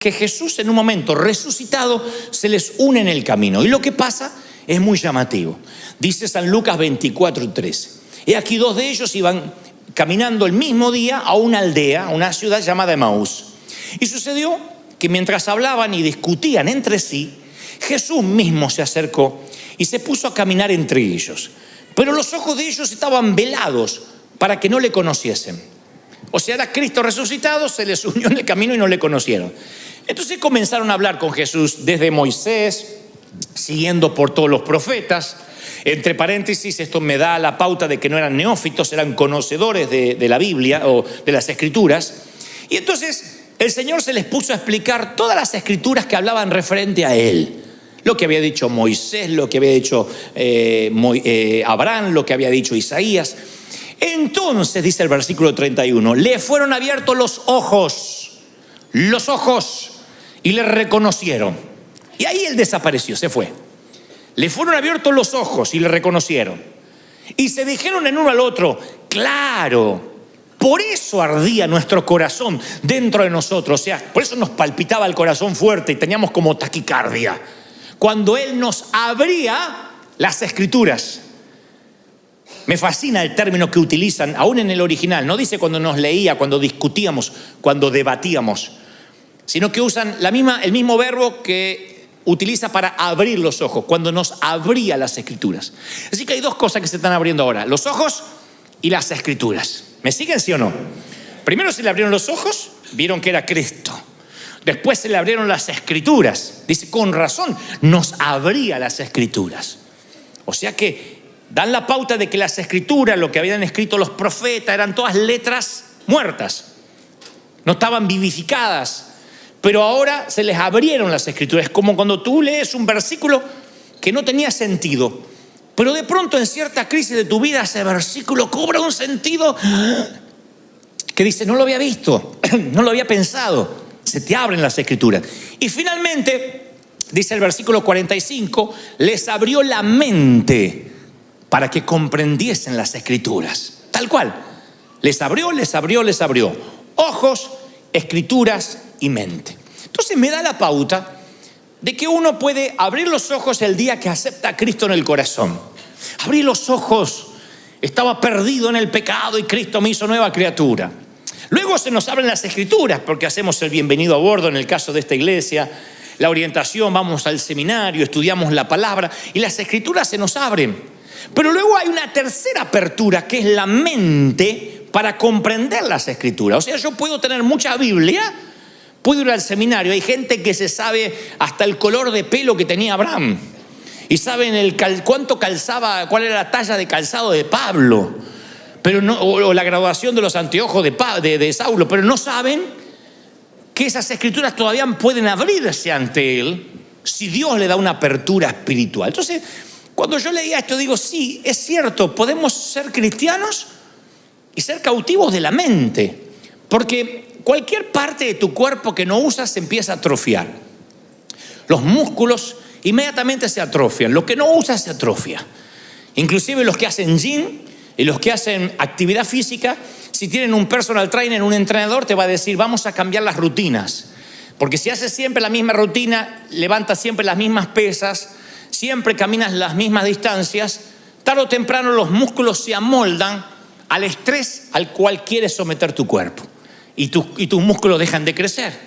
que Jesús en un momento resucitado se les une en el camino. Y lo que pasa es muy llamativo. Dice San Lucas 24:13. He aquí dos de ellos iban caminando el mismo día a una aldea, a una ciudad llamada Emaús. Y sucedió que mientras hablaban y discutían entre sí, Jesús mismo se acercó y se puso a caminar entre ellos. Pero los ojos de ellos estaban velados para que no le conociesen. O sea, era Cristo resucitado, se les unió en el camino y no le conocieron. Entonces comenzaron a hablar con Jesús desde Moisés, siguiendo por todos los profetas. Entre paréntesis, esto me da la pauta de que no eran neófitos, eran conocedores de la Biblia o de las Escrituras. Y entonces el Señor se les puso a explicar todas las Escrituras que hablaban referente a Él. Lo que había dicho Moisés, lo que había dicho Abraham, lo que había dicho Isaías. Entonces, dice el versículo 31, le fueron abiertos los ojos, y le reconocieron. Y ahí él desapareció, se fue. Le fueron abiertos los ojos y le reconocieron. Y se dijeron el uno al otro, claro, por eso ardía nuestro corazón dentro de nosotros. O sea, por eso nos palpitaba el corazón fuerte y teníamos como taquicardia. Cuando Él nos abría las Escrituras. Me fascina el término que utilizan, aún en el original. No dice cuando nos leía, cuando discutíamos, cuando debatíamos, sino que usan el mismo verbo que utiliza para abrir los ojos, cuando nos abría las Escrituras. Así que hay dos cosas que se están abriendo ahora, los ojos y las Escrituras. ¿Me siguen, sí o no? Primero se le abrieron los ojos, vieron que era Cristo. Después se le abrieron las Escrituras. Dice, con razón, nos abría las Escrituras. O sea que dan la pauta de que las Escrituras, lo que habían escrito los profetas, eran todas letras muertas. No estaban vivificadas. Pero ahora se les abrieron las Escrituras. Es como cuando tú lees un versículo que no tenía sentido, pero de pronto en cierta crisis de tu vida ese versículo cobra un sentido que dice, no lo había visto, no lo había pensado. Se te abren las Escrituras. Y finalmente, dice el versículo 45, les abrió la mente para que comprendiesen las Escrituras. Tal cual. Les abrió. Ojos, Escrituras y mente. Entonces me da la pauta de que uno puede abrir los ojos el día que acepta a Cristo en el corazón. Abrí los ojos, estaba perdido en el pecado y Cristo me hizo nueva criatura. Luego se nos abren las Escrituras porque hacemos el bienvenido a bordo en el caso de esta iglesia, la orientación, vamos al seminario, estudiamos la palabra y las Escrituras se nos abren. Pero luego hay una tercera apertura que es la mente para comprender las Escrituras. O sea, yo puedo tener mucha Biblia, puedo ir al seminario, hay gente que se sabe hasta el color de pelo que tenía Abraham y saben cuánto calzaba, cuál era la talla de calzado de Pablo, pero no, o la graduación de los anteojos de Saulo, pero no saben que esas Escrituras todavía pueden abrirse ante él si Dios le da una apertura espiritual. Entonces, cuando yo leía esto digo, sí, es cierto, podemos ser cristianos y ser cautivos de la mente, porque cualquier parte de tu cuerpo que no usas se empieza a atrofiar. Los músculos inmediatamente se atrofian, lo que no usas se atrofia. Inclusive los que hacen gym y los que hacen actividad física, si tienen un personal trainer, un entrenador, te va a decir, vamos a cambiar las rutinas. Porque si haces siempre la misma rutina, levantas siempre las mismas pesas, siempre caminas las mismas distancias, tarde o temprano los músculos se amoldan al estrés al cual quieres someter tu cuerpo. Y tus músculos dejan de crecer.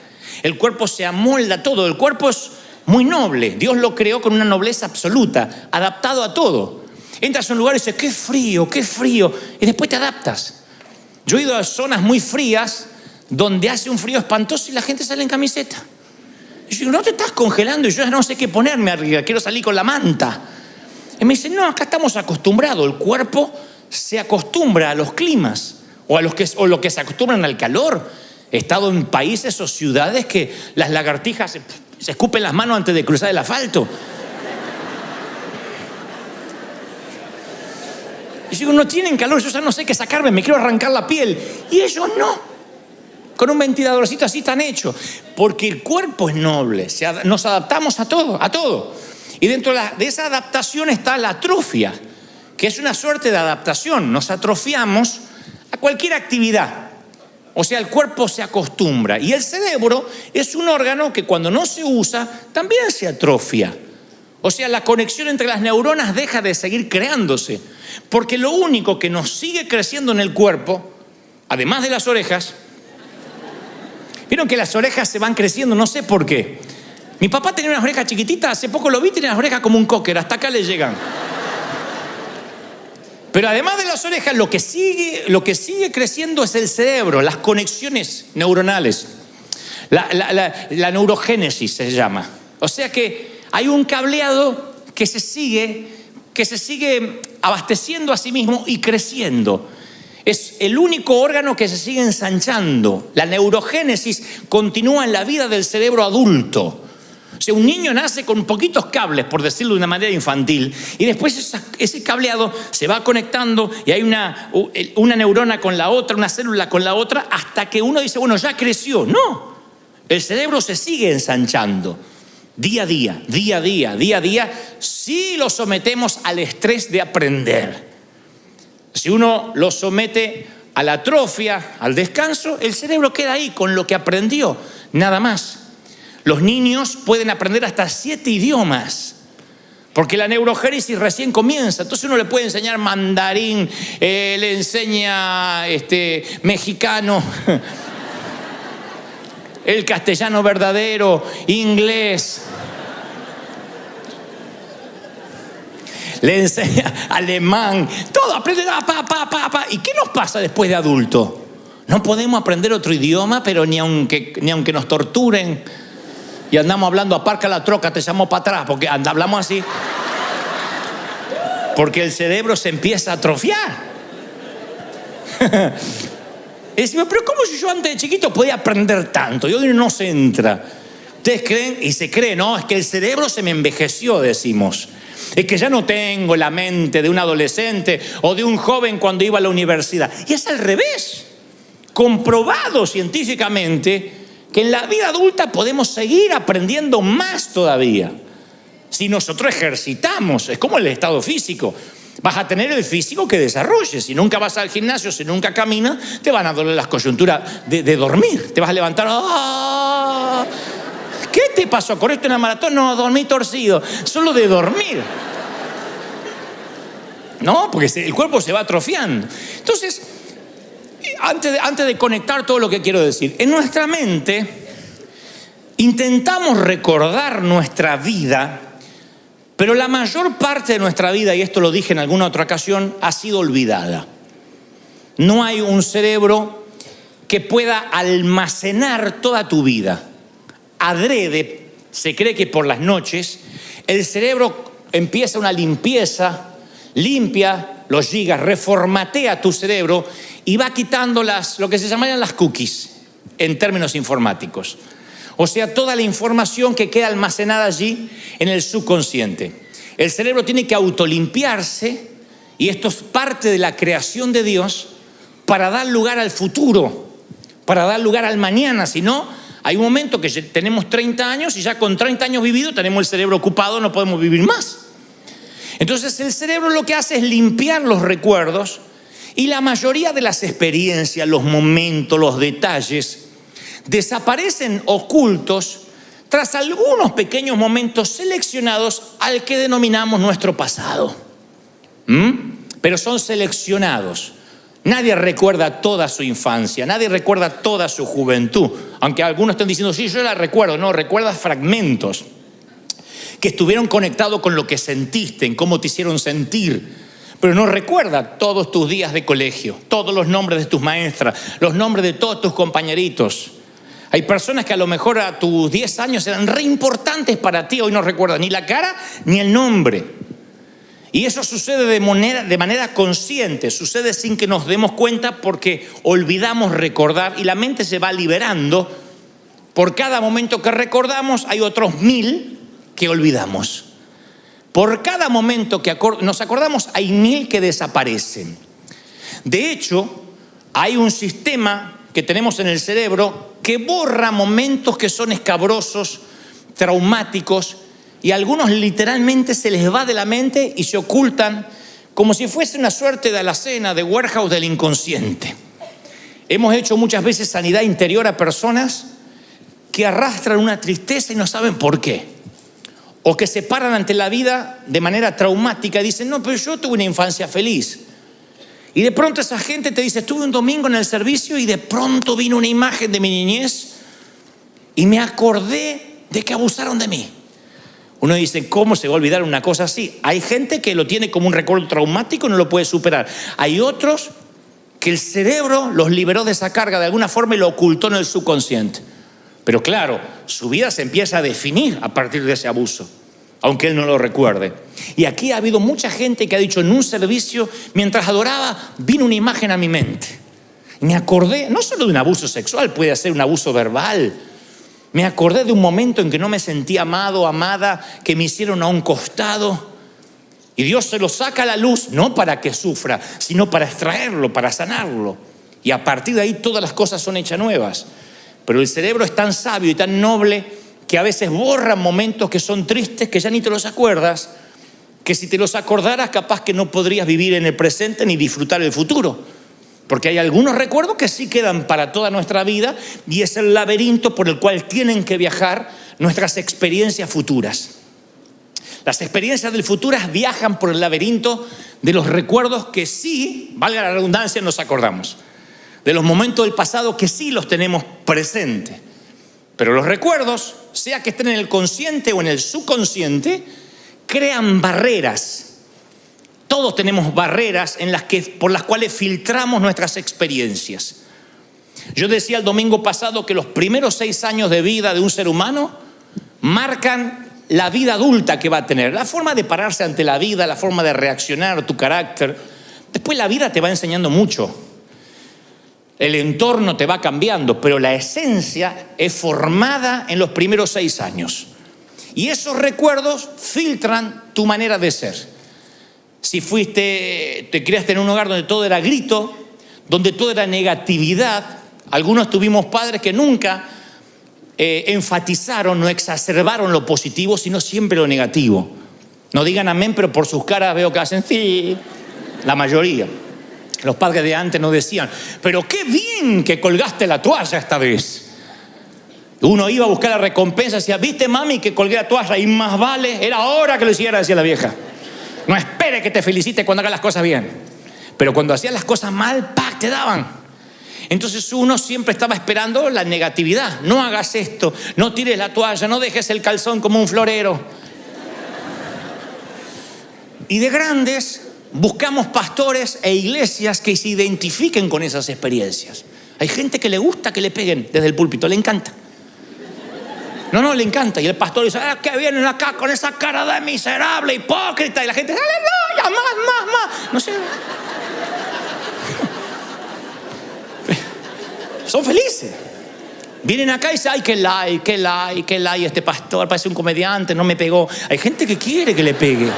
El cuerpo se amolda a todo. El cuerpo es muy noble. Dios lo creó con una nobleza absoluta, adaptado a todo. Entras a un lugar y dices, qué frío. Y después te adaptas. Yo he ido a zonas muy frías donde hace un frío espantoso y la gente sale en camiseta. Y yo digo, no te estás congelando. Y yo ya no sé qué ponerme arriba. Quiero salir con la manta. Y me dicen, no, acá estamos acostumbrados. El cuerpo se acostumbra a los climas. O lo que se acostumbran al calor. He estado en países o ciudades que las lagartijas se escupen las manos antes de cruzar el asfalto. Y digo, no tienen calor, yo ya no sé qué sacarme, me quiero arrancar la piel. Y ellos no. Con un ventiladorcito así tan hecho. Porque el cuerpo es noble, nos adaptamos a todo. Y dentro de esa adaptación está la atrofia, que es una suerte de adaptación. Nos atrofiamos a cualquier actividad. O sea, el cuerpo se acostumbra. Y el cerebro es un órgano que cuando no se usa, también se atrofia. O sea, la conexión entre las neuronas deja de seguir creándose. Porque lo único que nos sigue creciendo en el cuerpo, además de las orejas, vieron que las orejas se van creciendo, no sé por qué. Mi papá tenía unas orejas chiquititas, hace poco lo vi, tenía las orejas como un cocker, hasta acá le llegan. Pero además de las orejas, lo que sigue creciendo es el cerebro, las conexiones neuronales. La neurogénesis se llama. O sea que hay un cableado que se sigue abasteciendo a sí mismo y creciendo. Es el único órgano que se sigue ensanchando. La neurogénesis continúa en la vida del cerebro adulto. O sea, un niño nace con poquitos cables, por decirlo de una manera infantil, y después ese cableado se va conectando y hay una neurona con la otra, una célula con la otra, hasta que uno dice, bueno, ya creció. No, el cerebro se sigue ensanchando día a día, si lo sometemos al estrés de aprender. Si uno lo somete a la atrofia, al descanso, el cerebro queda ahí con lo que aprendió, nada más. Los niños pueden aprender hasta 7 idiomas, porque la neurogénesis recién comienza. Entonces uno le puede enseñar mandarín, le enseña mexicano, el castellano verdadero, inglés, le enseña alemán, todo aprende, ¿Y qué nos pasa después de adulto? No podemos aprender otro idioma, pero ni aunque nos torturen. Y andamos hablando, aparca la troca, te llamo para atrás, porque hablamos así. Porque el cerebro se empieza a atrofiar. Y decimos, pero ¿cómo si yo antes de chiquito podía aprender tanto? Y hoy no se entra. Ustedes creen, y se cree, no, es que el cerebro se me envejeció, decimos. Es que ya no tengo la mente de un adolescente o de un joven cuando iba a la universidad. Y es al revés. Comprobado científicamente que en la vida adulta podemos seguir aprendiendo más todavía. Si nosotros ejercitamos, es como el estado físico. Vas a tener el físico que desarrolles. Si nunca vas al gimnasio, si nunca caminas, te van a doler las coyunturas de dormir. Te vas a levantar. ¡Ah! ¿Qué te pasó? ¿Corriste una maratón? No, dormí torcido. Solo de dormir. No, porque el cuerpo se va atrofiando. Entonces, antes de conectar todo lo que quiero decir, en nuestra mente intentamos recordar nuestra vida, pero la mayor parte de nuestra vida, y esto lo dije en alguna otra ocasión, ha sido olvidada. No hay un cerebro que pueda almacenar toda tu vida. Adrede, se cree que por las noches el cerebro empieza una limpieza, limpia los gigas, reformatea tu cerebro y va quitando lo que se llamarían las cookies en términos informáticos. O sea, toda la información que queda almacenada allí en el subconsciente. El cerebro tiene que autolimpiarse, y esto es parte de la creación de Dios para dar lugar al futuro, para dar lugar al mañana. Si no, hay un momento que tenemos 30 años y ya con 30 años vividos tenemos el cerebro ocupado, no podemos vivir más. Entonces el cerebro lo que hace es limpiar los recuerdos, y la mayoría de las experiencias, los momentos, los detalles desaparecen ocultos tras algunos pequeños momentos seleccionados al que denominamos nuestro pasado. Pero son seleccionados. Nadie recuerda toda su infancia, nadie recuerda toda su juventud, aunque algunos estén diciendo, sí, yo la recuerdo. No, recuerdas fragmentos que estuvieron conectados con lo que sentiste, en cómo te hicieron sentir. Pero no recuerda todos tus días de colegio, todos los nombres de tus maestras, los nombres de todos tus compañeritos. Hay personas que a lo mejor a tus 10 años eran re importantes para ti, hoy no recuerdan ni la cara ni el nombre. Y eso sucede de manera consciente, sucede sin que nos demos cuenta, porque olvidamos recordar y la mente se va liberando. Por cada momento que recordamos hay otros 1000 que olvidamos. Por cada momento que nos acordamos hay 1000 que desaparecen. De hecho, hay un sistema que tenemos en el cerebro que borra momentos que son escabrosos, traumáticos, y a algunos literalmente se les va de la mente y se ocultan como si fuese una suerte de alacena, de warehouse del inconsciente. Hemos hecho muchas veces sanidad interior a personas que arrastran una tristeza y no saben por qué. O que se paran ante la vida de manera traumática y dicen, no, pero yo tuve una infancia feliz. Y de pronto esa gente te dice, estuve un domingo en el servicio y de pronto vino una imagen de mi niñez y me acordé de que abusaron de mí. Uno dice, ¿cómo se va a olvidar una cosa así? Hay gente que lo tiene como un recuerdo traumático y no lo puede superar. Hay otros que el cerebro los liberó de esa carga de alguna forma y lo ocultó en el subconsciente. Pero claro, su vida se empieza a definir a partir de ese abuso, aunque él no lo recuerde. Y aquí ha habido mucha gente que ha dicho en un servicio, mientras adoraba, vino una imagen a mi mente. Y me acordé, no solo de un abuso sexual, puede ser un abuso verbal. Me acordé de un momento en que no me sentía amado, amada, que me hicieron a un costado. Y Dios se lo saca a la luz, no para que sufra, sino para extraerlo, para sanarlo. Y a partir de ahí todas las cosas son hechas nuevas. Pero el cerebro es tan sabio y tan noble que a veces borra momentos que son tristes, que ya ni te los acuerdas, que si te los acordaras capaz que no podrías vivir en el presente ni disfrutar el futuro. Porque hay algunos recuerdos que sí quedan para toda nuestra vida y es el laberinto por el cual tienen que viajar nuestras experiencias futuras. Las experiencias del futuro viajan por el laberinto de los recuerdos que sí, valga la redundancia, nos acordamos. De los momentos del pasado que sí los tenemos presentes. Pero los recuerdos, sea que estén en el consciente o en el subconsciente, crean barreras. Todos tenemos barreras por las cuales filtramos nuestras experiencias. Yo decía el domingo pasado que los primeros 6 años de vida de un ser humano marcan la vida adulta que va a tener. La forma de pararse ante la vida, la forma de reaccionar, tu carácter. Después la vida te va enseñando mucho. El entorno te va cambiando, pero la esencia es formada en los primeros 6 años. Y esos recuerdos filtran tu manera de ser. Si te criaste en un hogar donde todo era grito, donde todo era negatividad, algunos tuvimos padres que nunca enfatizaron, no exacerbaron lo positivo, sino siempre lo negativo. No digan amén, pero por sus caras veo que hacen sí, la mayoría. Los padres de antes no decían, pero qué bien que colgaste la toalla esta vez. Uno iba a buscar la recompensa y decía, ¿viste mami que colgué la toalla? Y más vale, era hora que lo hiciera, decía la vieja. No espere que te felicite cuando hagas las cosas bien. Pero cuando hacías las cosas mal, ¡pac!, te daban. Entonces uno siempre estaba esperando la negatividad. No hagas esto, no tires la toalla, no dejes el calzón como un florero. Y de grandes buscamos pastores e iglesias que se identifiquen con esas experiencias. Hay gente que le gusta que le peguen desde el púlpito, le encanta. No, le encanta. Y el pastor dice, que vienen acá con esa cara de miserable, hipócrita. Y la gente, aleluya, más. No sé. Son felices. Vienen acá y dicen, ay, qué like, este pastor parece un comediante, no me pegó. Hay gente que quiere que le pegue.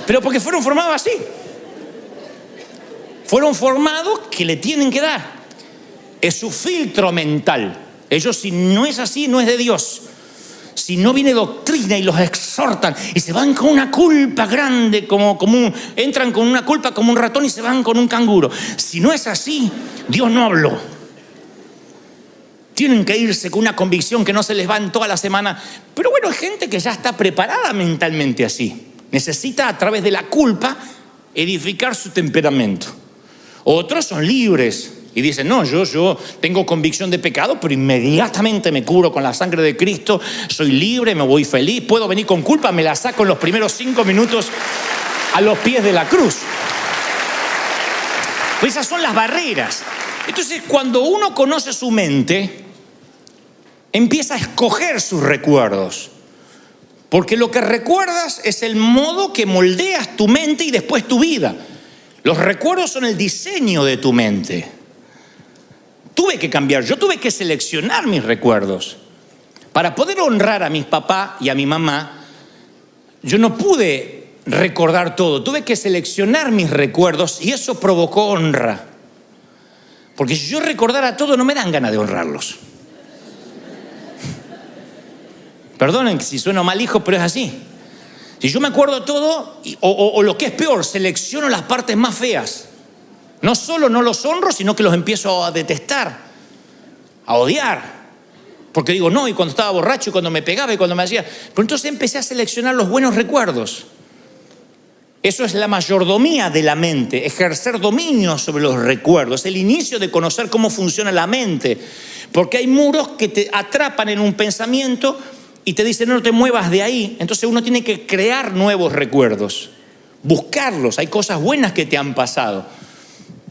Pero porque fueron formados así. Fueron formados que le tienen que dar. Es su filtro mental. Ellos, si no es así, no es de Dios. Si no viene doctrina y los exhortan y se van con una culpa grande, entran con una culpa como un ratón y se van con un canguro. Si no es así, Dios no habló. Tienen que irse con una convicción que no se les va en toda la semana. Pero bueno, hay gente que ya está preparada mentalmente así. Necesita a través de la culpa edificar su temperamento. Otros son libres y dicen, no, yo tengo convicción de pecado, pero inmediatamente me cubro con la sangre de Cristo, soy libre, me voy feliz, puedo venir con culpa, me la saco en los primeros 5 minutos a los pies de la cruz. Pues esas son las barreras. Entonces, cuando uno conoce su mente, empieza a escoger sus recuerdos. Porque lo que recuerdas es el modo que moldeas tu mente y después tu vida. Los recuerdos son el diseño de tu mente. Tuve que cambiar, yo tuve que seleccionar mis recuerdos. Para poder honrar a mi papá y a mi mamá, yo no pude recordar todo. Tuve que seleccionar mis recuerdos y eso provocó honra. Porque si yo recordara todo, no me dan ganas de honrarlos. Perdonen si sueno mal hijo, pero es así. Si yo me acuerdo todo, o lo que es peor, selecciono las partes más feas. No solo no los honro, sino que los empiezo a detestar, a odiar. Porque digo, no, y cuando estaba borracho, y cuando me pegaba, y cuando me hacía... Pero entonces empecé a seleccionar los buenos recuerdos. Eso es la mayordomía de la mente, ejercer dominio sobre los recuerdos, el inicio de conocer cómo funciona la mente. Porque hay muros que te atrapan en un pensamiento y te dicen, no te muevas de ahí. Entonces uno tiene que crear nuevos recuerdos, buscarlos. Hay cosas buenas que te han pasado.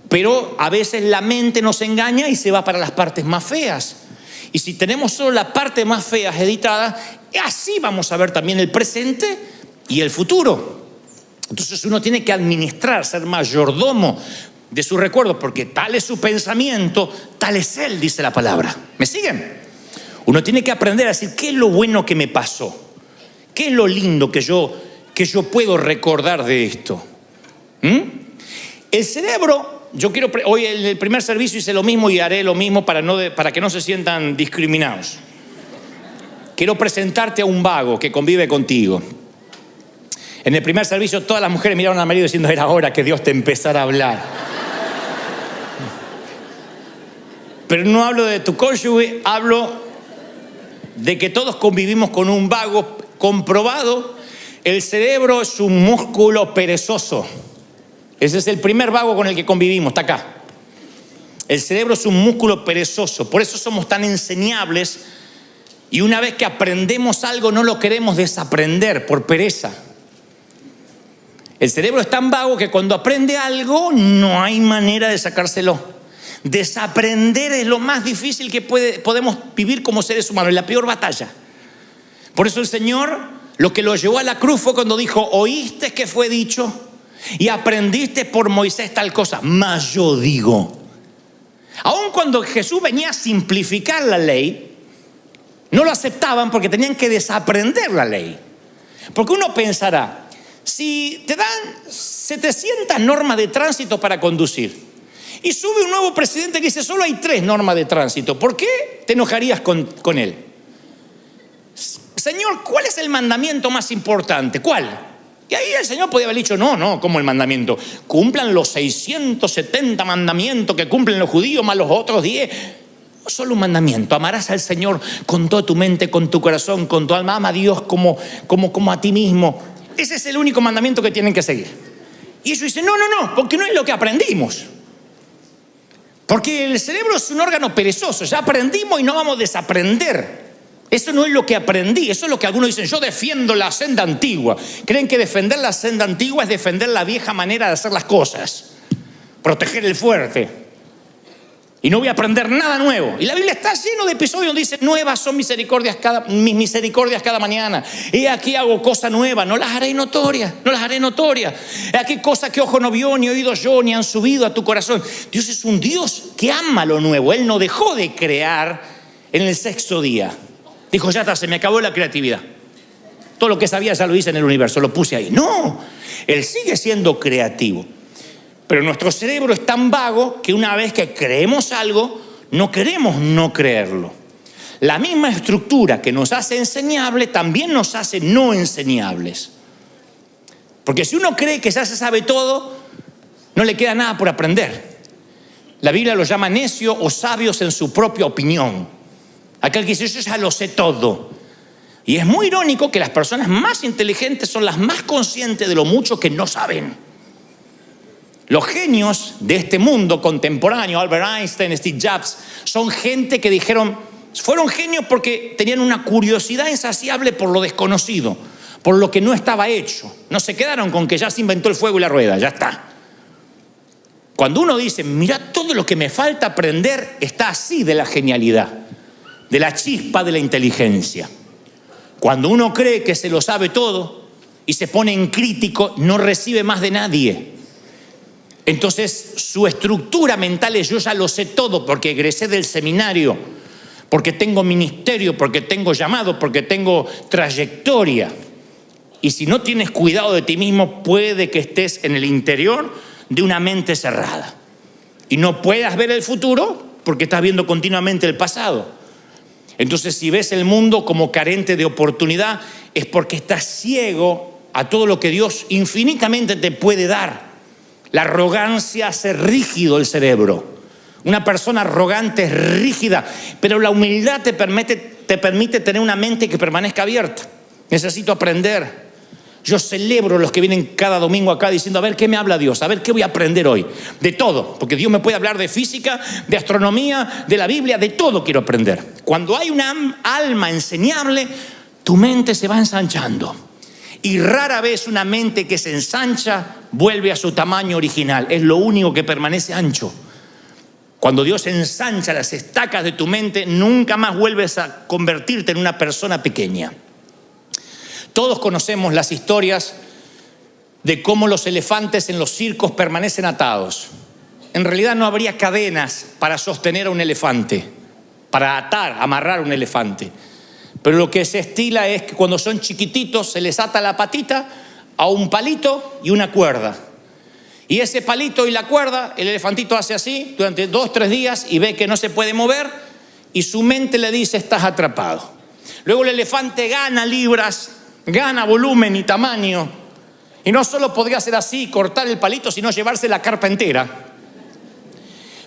Pero a veces la mente nos engaña y se va para las partes más feas. Y si tenemos solo la parte más fea editada, así vamos a ver también el presente y el futuro. Entonces uno tiene que administrar, ser mayordomo de sus recuerdos, porque tal es su pensamiento, tal es él, dice la palabra. ¿Me siguen? Uno tiene que aprender a decir, ¿qué es lo bueno que me pasó? ¿Qué es lo lindo que yo puedo recordar de esto? El cerebro, hoy en el primer servicio hice lo mismo y haré lo mismo para que no se sientan discriminados. Quiero presentarte a un vago que convive contigo. En el primer servicio todas las mujeres miraron al marido diciendo, era hora que Dios te empezara a hablar. Pero no hablo de tu cónyuge, hablo de que todos convivimos con un vago comprobado. El cerebro es un músculo perezoso. Ese es el primer vago con el que convivimos, está acá. El cerebro es un músculo perezoso, por eso somos tan enseñables. Y una vez que aprendemos algo no lo queremos desaprender por pereza. El cerebro es tan vago que cuando aprende algo no hay manera de sacárselo. Desaprender es lo más difícil que podemos vivir como seres humanos, es la peor batalla. Por eso el Señor lo que lo llevó a la cruz fue cuando dijo, oíste que fue dicho y aprendiste por Moisés tal cosa, mas yo digo. Aun cuando Jesús venía a simplificar la ley, no lo aceptaban porque tenían que desaprender la ley. Porque uno pensará, si te dan 700 normas de tránsito para conducir y sube un nuevo presidente que dice solo hay 3 normas de tránsito, ¿por qué te enojarías con él? Señor, ¿cuál es el mandamiento más importante? ¿Cuál? Y ahí el Señor podía haber dicho, no, como el mandamiento. Cumplan los 670 mandamientos que cumplen los judíos más los otros 10. No solo un mandamiento, amarás al Señor con toda tu mente, con tu corazón, con tu alma. Ama a Dios como a ti mismo. Ese es el único mandamiento que tienen que seguir. Y ellos dicen, no, porque no es lo que aprendimos. Porque el cerebro es un órgano perezoso, ya aprendimos y no vamos a desaprender. Eso no es lo que aprendí, eso es lo que algunos dicen, yo defiendo la senda antigua. Creen que defender la senda antigua es defender la vieja manera de hacer las cosas, proteger el fuerte. Y no voy a aprender nada nuevo. Y la Biblia está lleno de episodios donde dice, nuevas son mis misericordias cada mañana. Y aquí hago cosas nuevas, no las haré notorias. Aquí cosas que ojo no vio, ni oído yo, ni han subido a tu corazón. Dios es un Dios que ama lo nuevo. Él no dejó de crear en el 6º día. Dijo, ya está, se me acabó la creatividad. Todo lo que sabía ya lo hice en el universo, lo puse ahí. No, Él sigue siendo creativo. Pero nuestro cerebro es tan vago que una vez que creemos algo, no queremos no creerlo. La misma estructura que nos hace enseñables también nos hace no enseñables. Porque si uno cree que ya se sabe todo, no le queda nada por aprender. La Biblia los llama necios o sabios en su propia opinión. Aquel que dice, yo ya lo sé todo. Y es muy irónico que las personas más inteligentes son las más conscientes de lo mucho que no saben. Los genios de este mundo contemporáneo, Albert Einstein, Steve Jobs, son gente que fueron genios porque tenían una curiosidad insaciable por lo desconocido, por lo que no estaba hecho. No se quedaron con que ya se inventó el fuego y la rueda, ya está. Cuando uno dice, mira todo lo que me falta aprender, está así de la genialidad, de la chispa de la inteligencia. Cuando uno cree que se lo sabe todo y se pone en crítico, no recibe más de nadie. Entonces su estructura mental es yo ya lo sé todo porque egresé del seminario, porque tengo ministerio, porque tengo llamado, porque tengo trayectoria. Y si no tienes cuidado de ti mismo, puede que estés en el interior de una mente cerrada y no puedas ver el futuro porque estás viendo continuamente el pasado. Entonces si ves el mundo como carente de oportunidad es porque estás ciego a todo lo que Dios infinitamente te puede dar. La arrogancia hace rígido el cerebro. Una persona arrogante es rígida, pero la humildad te permite tener una mente que permanezca abierta. Necesito aprender. Yo celebro los que vienen cada domingo acá diciendo, a ver, ¿qué me habla Dios? A ver, ¿qué voy a aprender hoy? De todo, porque Dios me puede hablar de física, de astronomía, de la Biblia, de todo quiero aprender. Cuando hay una alma enseñable, tu mente se va ensanchando. Y rara vez una mente que se ensancha vuelve a su tamaño original. Es lo único que permanece ancho. Cuando Dios ensancha las estacas de tu mente, nunca más vuelves a convertirte en una persona pequeña. Todos conocemos las historias de cómo los elefantes en los circos permanecen atados. En realidad no habría cadenas para sostener a un elefante, para amarrar un elefante. Pero lo que se estila es que cuando son chiquititos se les ata la patita a un palito y una cuerda. Y ese palito y la cuerda, el elefantito hace así durante 2-3 días y ve que no se puede mover y su mente le dice, estás atrapado. Luego el elefante gana libras, gana volumen y tamaño. Y no solo podría hacer así, cortar el palito, sino llevarse la carpa entera.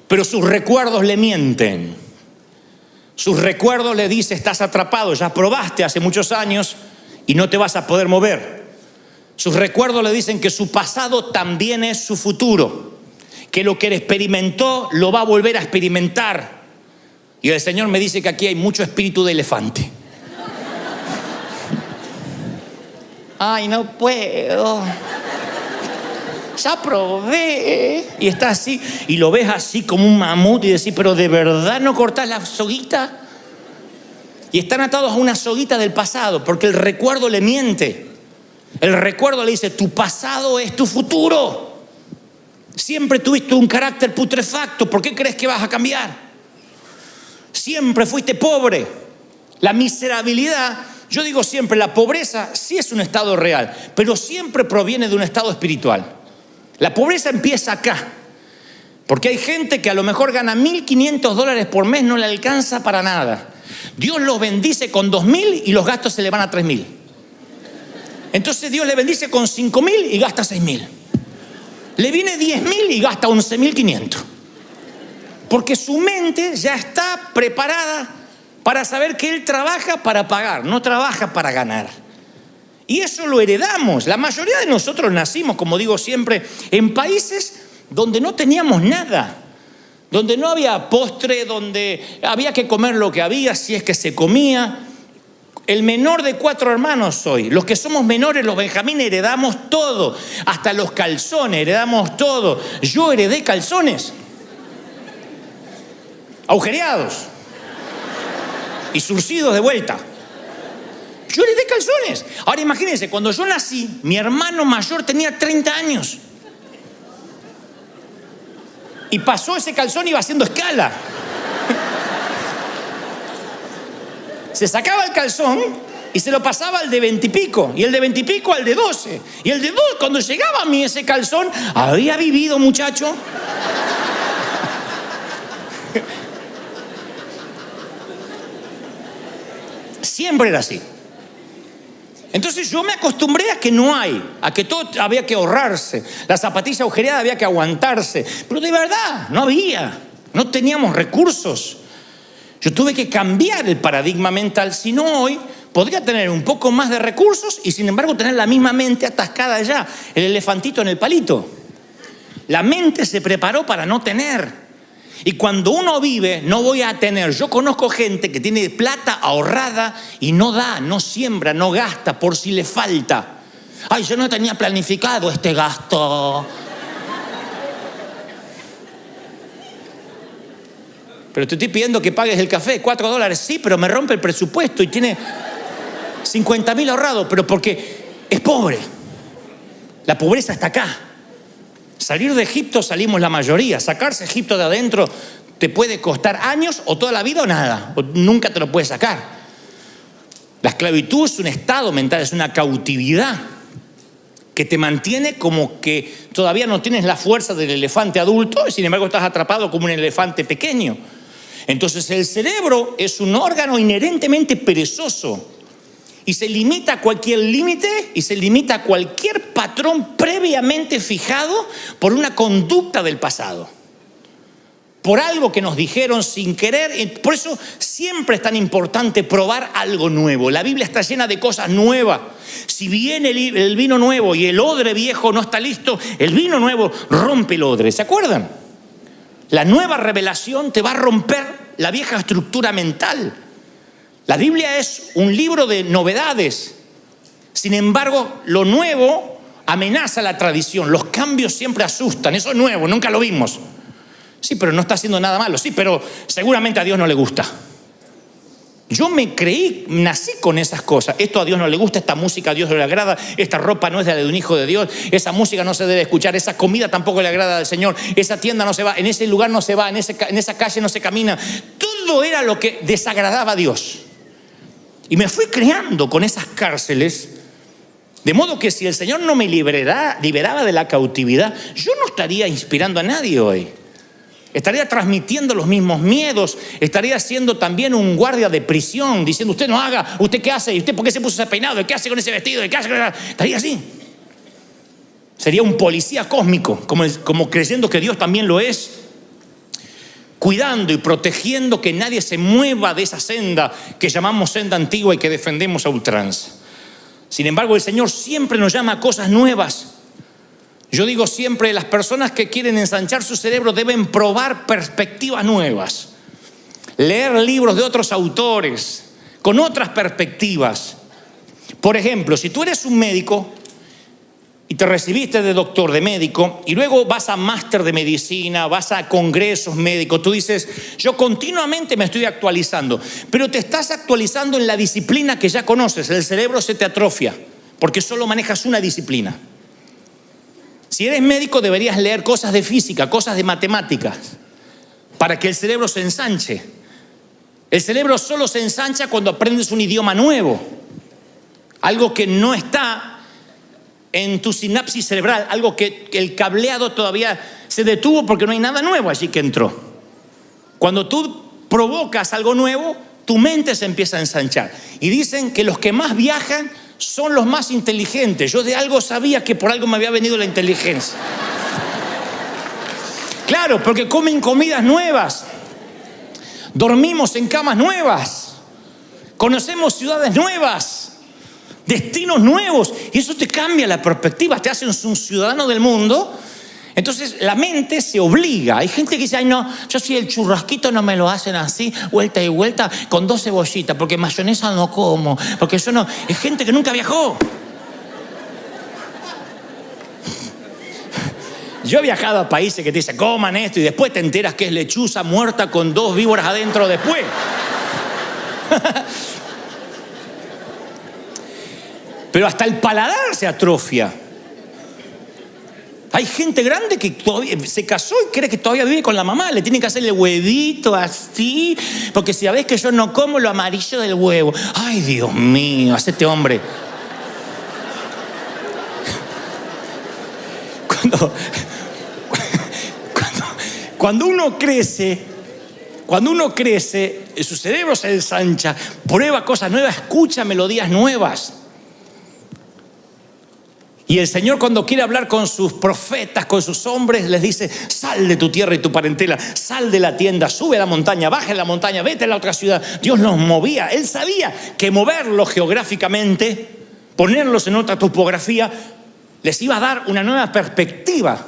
Pero sus recuerdos le mienten. Sus recuerdos le dicen, estás atrapado, ya probaste hace muchos años y no te vas a poder mover. Sus recuerdos le dicen que su pasado también es su futuro, que lo que él experimentó lo va a volver a experimentar. Y el Señor me dice que aquí hay mucho espíritu de elefante. Ay, no puedo. Ya probé. Y está así, y lo ves así como un mamut y decís, pero ¿de verdad no cortás la soguita? Y están atados a una soguita del pasado, porque el recuerdo le miente. El recuerdo le dice, tu pasado es tu futuro. Siempre tuviste un carácter putrefacto, ¿por qué crees que vas a cambiar? Siempre fuiste pobre. La miserabilidad, yo digo siempre, la pobreza sí es un estado real, pero siempre proviene de un estado espiritual. La pobreza empieza acá, porque hay gente que a lo mejor gana $1.500 por mes, no le alcanza para nada. Dios los bendice con 2.000 y los gastos se le van a 3.000. Entonces Dios le bendice con 5.000 y gasta 6.000. Le viene 10.000 y gasta 11.500. Porque su mente ya está preparada para saber que él trabaja para pagar, no trabaja para ganar. Y eso lo heredamos. La mayoría de nosotros nacimos, como digo siempre, en países donde no teníamos nada. Donde no había postre, donde había que comer lo que había, si es que se comía. El menor de 4 hermanos soy. Los que somos menores, los benjamines, heredamos todo. Hasta los calzones, heredamos todo. Yo heredé calzones. Agujereados. Y surcidos de vuelta. Yo heredé calzones. Ahora imagínense, cuando yo nací, mi hermano mayor tenía 30 años. Y pasó ese calzón y iba haciendo escala. Se sacaba el calzón y se lo pasaba al de 20 y pico, y el de 20 y pico al de 12, y el de 2, cuando llegaba a mí ese calzón, había vivido, muchacho. Siempre era así. Entonces yo me acostumbré a que no hay, a que todo había que ahorrarse, la zapatilla agujereada había que aguantarse, pero de verdad no había, no teníamos recursos. Yo tuve que cambiar el paradigma mental, si no hoy podría tener un poco más de recursos y sin embargo tener la misma mente atascada ya, el elefantito en el palito. La mente se preparó para no tener. Y cuando uno vive, no voy a tener. Yo conozco gente que tiene plata ahorrada y no da, no siembra, no gasta por si le falta. Ay, yo no tenía planificado este gasto. Pero te estoy pidiendo que pagues el café, $4. Sí, pero me rompe el presupuesto y tiene 50.000 ahorrados, pero porque es pobre. La pobreza está acá. Salir de Egipto salimos la mayoría. Sacarse Egipto de adentro te puede costar años o toda la vida o nada. O nunca te lo puedes sacar. La esclavitud es un estado mental, es una cautividad que te mantiene como que todavía no tienes la fuerza del elefante adulto y sin embargo estás atrapado como un elefante pequeño. Entonces el cerebro es un órgano inherentemente perezoso y se limita a cualquier límite y se limita a cualquier patrón previamente fijado por una conducta del pasado, por algo que nos dijeron sin querer. Por eso siempre es tan importante probar algo nuevo. La Biblia está llena de cosas nuevas. Si viene el vino nuevo y el odre viejo no está listo, el vino nuevo rompe el odre. ¿Se acuerdan? La nueva revelación te va a romper la vieja estructura mental. La Biblia es un libro de novedades. Sin embargo, lo nuevo amenaza la tradición. Los cambios siempre asustan. Eso es nuevo, nunca lo vimos. Sí, pero no está haciendo nada malo. Sí, pero seguramente a Dios no le gusta. Yo me creí, nací con esas cosas. Esto a Dios no le gusta, esta música a Dios no le agrada, esta ropa no es la de un hijo de Dios, esa música no se debe escuchar, esa comida tampoco le agrada al Señor, esa tienda no se va, en ese lugar no se va, en esa calle no se camina. Todo era lo que desagradaba a Dios. Y me fui creando con esas cárceles, de modo que si el Señor no me liberaba de la cautividad, yo no estaría inspirando a nadie hoy. Estaría transmitiendo los mismos miedos, estaría siendo también un guardia de prisión, diciendo: usted no haga, usted qué hace, y usted por qué se puso ese peinado, qué hace con ese vestido, qué hace con esa... Estaría así. Sería un policía cósmico, como creyendo que Dios también lo es, cuidando y protegiendo que nadie se mueva de esa senda que llamamos senda antigua y que defendemos a ultranza. Sin embargo, el Señor siempre nos llama a cosas nuevas. Yo digo siempre, las personas que quieren ensanchar su cerebro deben probar perspectivas nuevas, leer libros de otros autores, con otras perspectivas. Por ejemplo, si tú eres un médico y te recibiste de doctor, de médico, y luego vas a máster de medicina, vas a congresos médicos, tú dices: yo continuamente me estoy actualizando, pero te estás actualizando en la disciplina que ya conoces. El cerebro se te atrofia porque solo manejas una disciplina. Si eres médico, deberías leer cosas de física, cosas de matemáticas, para que el cerebro se ensanche. El cerebro solo se ensancha cuando aprendes un idioma nuevo, algo que no está en tu sinapsis cerebral, algo que el cableado todavía se detuvo porque no hay nada nuevo allí que entró. Cuando tú provocas algo nuevo, tu mente se empieza a ensanchar. Y dicen que los que más viajan son los más inteligentes. Yo de algo sabía que por algo me había venido la inteligencia. Claro, porque comen comidas nuevas, dormimos en camas nuevas, conocemos ciudades nuevas, destinos nuevos, y eso te cambia la perspectiva, te hace un ciudadano del mundo. Entonces la mente se obliga. Hay gente que dice: ay no, yo si el churrasquito no me lo hacen así, vuelta y vuelta, con 2 cebollitas, porque mayonesa no como, porque yo no. Es gente que nunca viajó. Yo he viajado a países que te dicen: coman esto, y después te enteras que es lechuza muerta con 2 víboras adentro después. Pero hasta el paladar se atrofia. Hay gente grande que todavía se casó y cree que todavía vive con la mamá. Le tienen que hacerle huevito así, porque si sabés que yo no como lo amarillo del huevo. Ay, Dios mío, hacete hombre. Cuando uno crece, su cerebro se ensancha, prueba cosas nuevas, escucha melodías nuevas. Y el Señor, cuando quiere hablar con sus profetas, con sus hombres, les dice: sal de tu tierra y tu parentela, sal de la tienda, sube a la montaña, baja en la montaña, vete a la otra ciudad. Dios los movía. Él sabía que moverlos geográficamente, ponerlos en otra topografía, les iba a dar una nueva perspectiva.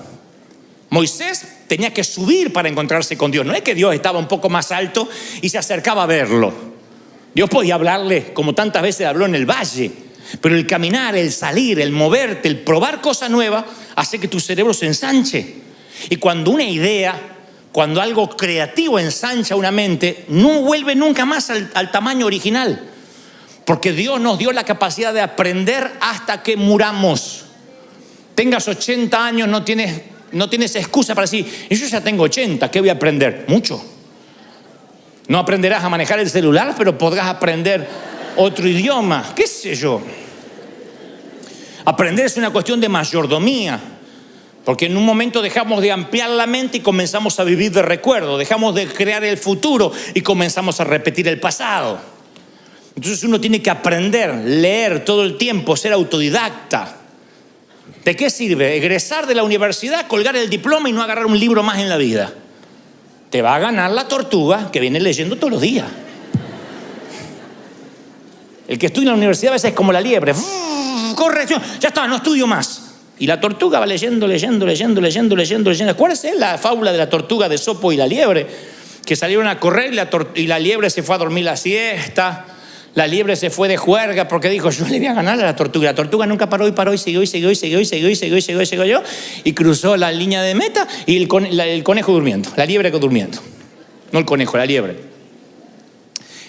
Moisés tenía que subir para encontrarse con Dios. No es que Dios estaba un poco más alto y se acercaba a verlo. Dios podía hablarle como tantas veces habló en el valle. Pero el caminar, el salir, el moverte, el probar cosas nuevas hace que tu cerebro se ensanche. Y cuando una idea, cuando algo creativo ensancha una mente, no vuelve nunca más al tamaño original. Porque Dios nos dio la capacidad de aprender hasta que muramos. Tengas 80 años, no tienes excusa para decir: yo ya tengo 80, ¿qué voy a aprender? Mucho. No aprenderás a manejar el celular, pero podrás aprender otro idioma, qué sé yo. Aprender es una cuestión de mayordomía, porque en un momento dejamos de ampliar la mente y comenzamos a vivir de recuerdo, dejamos de crear el futuro y comenzamos a repetir el pasado. Entonces uno tiene que aprender, leer todo el tiempo, ser autodidacta. ¿De qué sirve egresar de la universidad, colgar el diploma y no agarrar un libro más en la vida? Te va a ganar la tortuga que viene leyendo todos los días. El que estudia en la universidad a veces es como la liebre. Corrección, ya está, no estudio más. Y la tortuga va leyendo. ¿Cuál es la fábula de la tortuga de Esopo y la liebre? Que salieron a correr y la liebre se fue a dormir la siesta. La liebre se fue de juerga porque dijo, yo le voy a ganar a la tortuga. La tortuga nunca paró y siguió y cruzó la línea de meta y el conejo durmiendo, la liebre durmiendo. No el conejo, la liebre.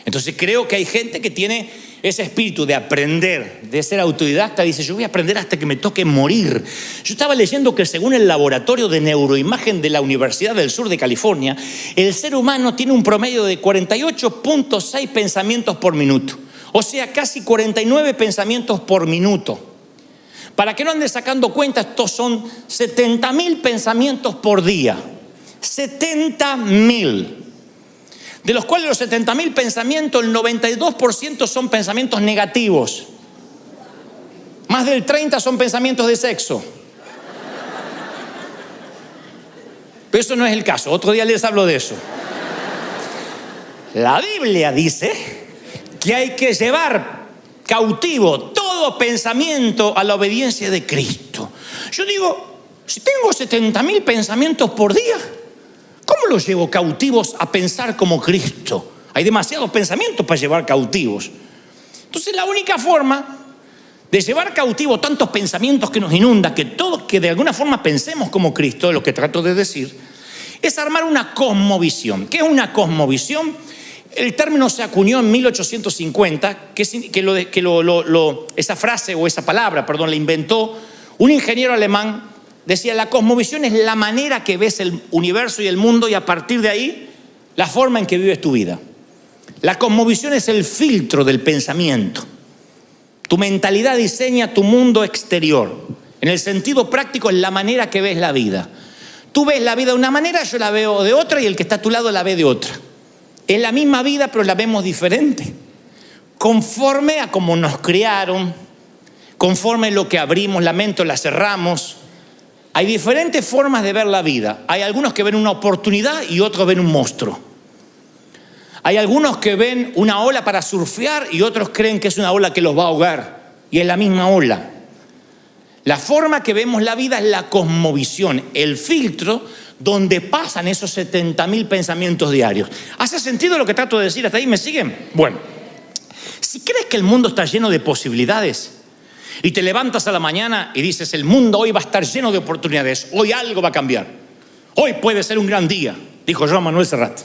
Entonces creo que hay gente que tiene ese espíritu de aprender, de ser autodidacta. Dice, yo voy a aprender hasta que me toque morir. Yo estaba leyendo que según el laboratorio de neuroimagen de la Universidad del Sur de California, el ser humano tiene un promedio de 48.6 pensamientos por minuto. O sea, casi 49 pensamientos por minuto. Para que no andes sacando cuentas, estos son 70.000 pensamientos por día. 70.000. De los cuales los 70.000 pensamientos, el 92% son pensamientos negativos. Más del 30% son pensamientos de sexo. Pero eso no es el caso. Otro día les hablo de eso. La Biblia dice que hay que llevar cautivo todo pensamiento a la obediencia de Cristo. Yo digo, si tengo 70.000 pensamientos por día, ¿cómo los llevo cautivos a pensar como Cristo? Hay demasiados pensamientos para llevar cautivos. Entonces la única forma de llevar cautivo tantos pensamientos que nos inundan, que de alguna forma pensemos como Cristo, es lo que trato de decir, es armar una cosmovisión. ¿Qué es una cosmovisión? El término se acuñó en 1850, esa frase o esa palabra, la inventó un ingeniero alemán. Decía, la cosmovisión es la manera que ves el universo y el mundo y a partir de ahí, la forma en que vives tu vida. La cosmovisión es el filtro del pensamiento. Tu mentalidad diseña tu mundo exterior. En el sentido práctico es la manera que ves la vida. Tú ves la vida de una manera, yo la veo de otra y el que está a tu lado la ve de otra. Es la misma vida, pero la vemos diferente. Conforme a cómo nos criaron, conforme a lo que abrimos la mente o la cerramos. Hay diferentes formas de ver la vida. Hay algunos que ven una oportunidad y otros ven un monstruo. Hay algunos que ven una ola para surfear y otros creen que es una ola que los va a ahogar. Y es la misma ola. La forma que vemos la vida es la cosmovisión, el filtro donde pasan esos 70.000 pensamientos diarios. ¿Hace sentido lo que trato de decir? ¿Hasta ahí me siguen? Bueno, si crees que el mundo está lleno de posibilidades, y te levantas a la mañana y dices, el mundo hoy va a estar lleno de oportunidades, hoy algo va a cambiar, hoy puede ser un gran día, dijo Joan Manuel Serrat.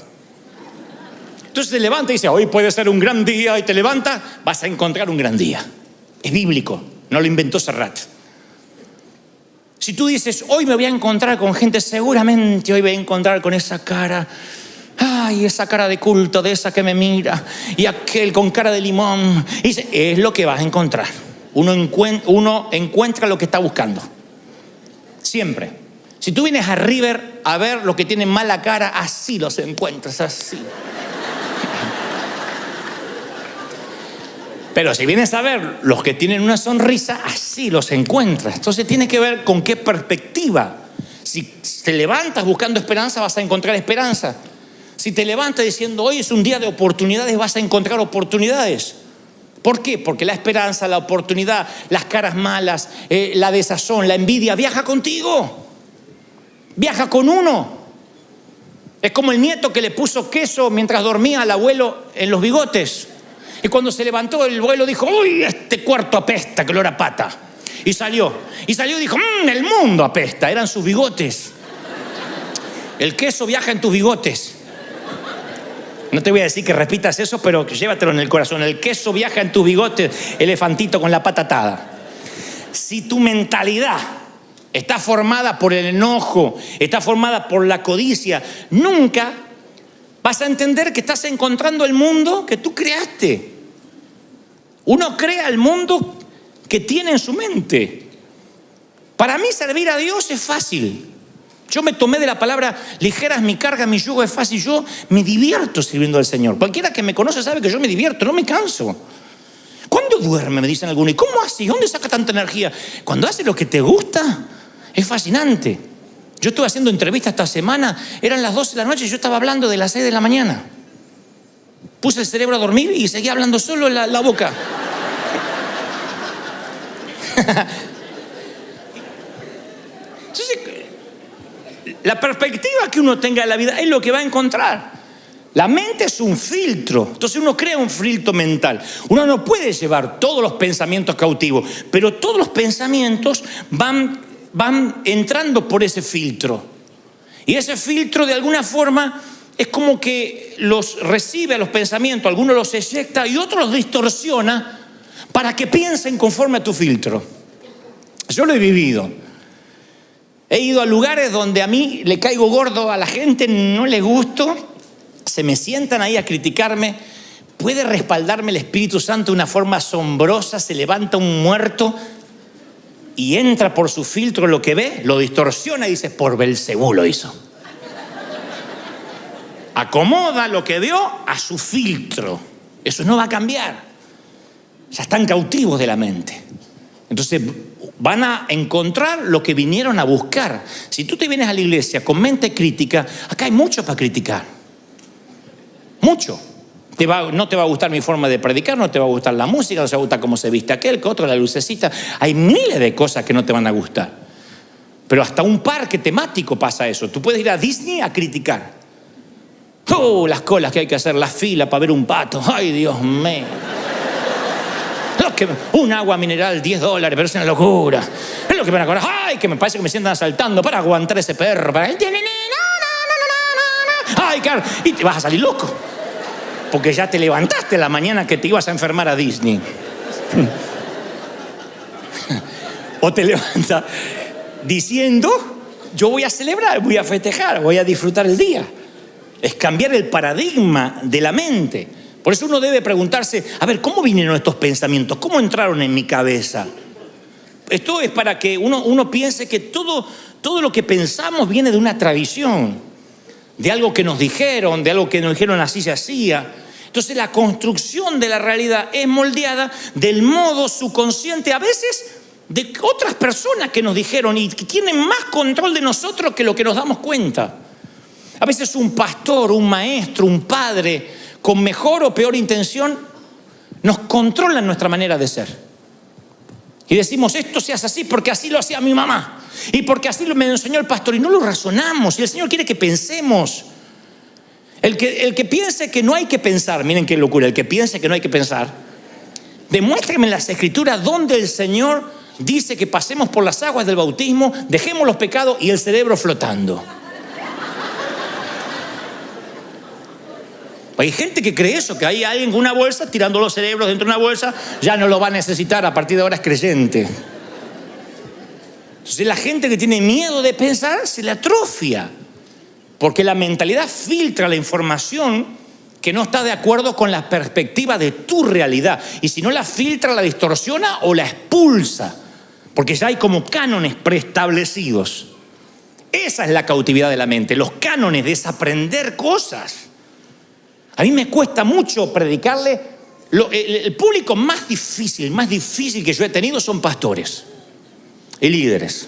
Entonces te levantas y dices, hoy puede ser un gran día, y te levantas, vas a encontrar un gran día. Es bíblico, no lo inventó Serrat. Si tú dices, hoy me voy a encontrar con gente, seguramente hoy voy a encontrar con esa cara, ay, esa cara de culto, de esa que me mira, y aquel con cara de limón, y dice, es lo que vas a encontrar. Uno encuentra lo que está buscando. Siempre. Si tú vienes a River a ver los que tienen mala cara, así los encuentras, así. Pero si vienes a ver los que tienen una sonrisa, así los encuentras. Entonces tiene que ver con qué perspectiva. Si te levantas buscando esperanza, vas a encontrar esperanza. Si te levantas diciendo, hoy es un día de oportunidades, vas a encontrar oportunidades. ¿Por qué? Porque la esperanza, la oportunidad, las caras malas, la desazón, la envidia, viaja contigo. Viaja con uno. Es como el nieto que le puso queso mientras dormía al abuelo en los bigotes. Y cuando se levantó, el abuelo dijo, uy, este cuarto apesta, que olor a pata. Y salió y dijo, el mundo apesta. Eran sus bigotes. El queso viaja en tus bigotes. No te voy a decir que repitas eso, pero llévatelo en el corazón. El queso viaja en tus bigotes, elefantito con la pata atada. Si tu mentalidad está formada por el enojo, está formada por la codicia, nunca vas a entender que estás encontrando el mundo que tú creaste. Uno crea el mundo que tiene en su mente. Para mí servir a Dios es fácil. Yo me tomé de la palabra, ligera es mi carga, mi yugo es fácil. Yo me divierto sirviendo al Señor. Cualquiera que me conoce sabe que yo me divierto, no me canso. ¿Cuándo duerme? Me dicen algunos. ¿Y cómo hace? ¿Dónde saca tanta energía? Cuando hace lo que te gusta, es fascinante. Yo estuve haciendo entrevistas esta semana, eran las 12 de la noche y yo estaba hablando de las 6 de la mañana. Puse el cerebro a dormir y seguía hablando solo en la boca. Entonces, la perspectiva que uno tenga de la vida es lo que va a encontrar. La mente es un filtro, entonces uno crea un filtro mental. Uno no puede llevar todos los pensamientos cautivos, pero todos los pensamientos van entrando por ese filtro. Y ese filtro de alguna forma es como que los recibe a los pensamientos, algunos los eyecta y otros los distorsiona para que piensen conforme a tu filtro. Yo lo he vivido. He ido a lugares donde a mí le caigo gordo, a la gente no le gusto, se me sientan ahí a criticarme. Puede respaldarme el Espíritu Santo de una forma asombrosa, se levanta un muerto y entra por su filtro lo que ve, lo distorsiona y dice, por Belcebú lo hizo. Acomoda lo que vio a su filtro. Eso no va a cambiar. Ya están cautivos de la mente. Entonces van a encontrar lo que vinieron a buscar. Si tú te vienes a la iglesia con mente crítica, acá hay mucho para criticar. Mucho. No te va a gustar mi forma de predicar, no te va a gustar la música, no te va a gustar cómo se viste aquel, que otro, la lucecita. Hay miles de cosas que no te van a gustar. Pero hasta un parque temático pasa eso. Tú puedes ir a Disney a criticar. Las colas que hay que hacer, la fila para ver un pato. Ay, Dios mío. Un agua mineral, $10, pero es una locura. Es lo que van a cobrar. Ay, que me parece que me sientan asaltando para aguantar ese perro. Ay, claro. Y te vas a salir loco. Porque ya te levantaste la mañana que te ibas a enfermar a Disney. O te levantas diciendo, yo voy a celebrar, voy a festejar, voy a disfrutar el día. Es cambiar el paradigma de la mente. Por eso uno debe preguntarse, a ver, ¿cómo vinieron estos pensamientos? ¿Cómo entraron en mi cabeza? Esto es para que uno piense que todo lo que pensamos viene de una tradición, de algo que nos dijeron, de algo que nos dijeron así se hacía. Entonces la construcción de la realidad es moldeada del modo subconsciente, a veces de otras personas que nos dijeron y que tienen más control de nosotros que lo que nos damos cuenta. A veces un pastor, un maestro, un padre, con mejor o peor intención, nos controlan nuestra manera de ser. Y decimos, esto se hace así porque así lo hacía mi mamá. Y porque así me enseñó el pastor. Y no lo razonamos. Y el Señor quiere que pensemos. El que piense que no hay que pensar, miren qué locura, el que piense que no hay que pensar, demuéstrame en las Escrituras donde el Señor dice que pasemos por las aguas del bautismo, dejemos los pecados y el cerebro flotando. Hay gente que cree eso, que hay alguien con una bolsa tirando los cerebros dentro de una bolsa, ya no lo va a necesitar, a partir de ahora es creyente. Entonces la gente que tiene miedo de pensar se le atrofia, porque la mentalidad filtra la información que no está de acuerdo con la perspectiva de tu realidad. Y si no la filtra, la distorsiona o la expulsa, porque ya hay como cánones preestablecidos. Esa es la cautividad de la mente, los cánones, desaprender cosas. A mí me cuesta mucho predicarle. El público más difícil que yo he tenido son pastores y líderes.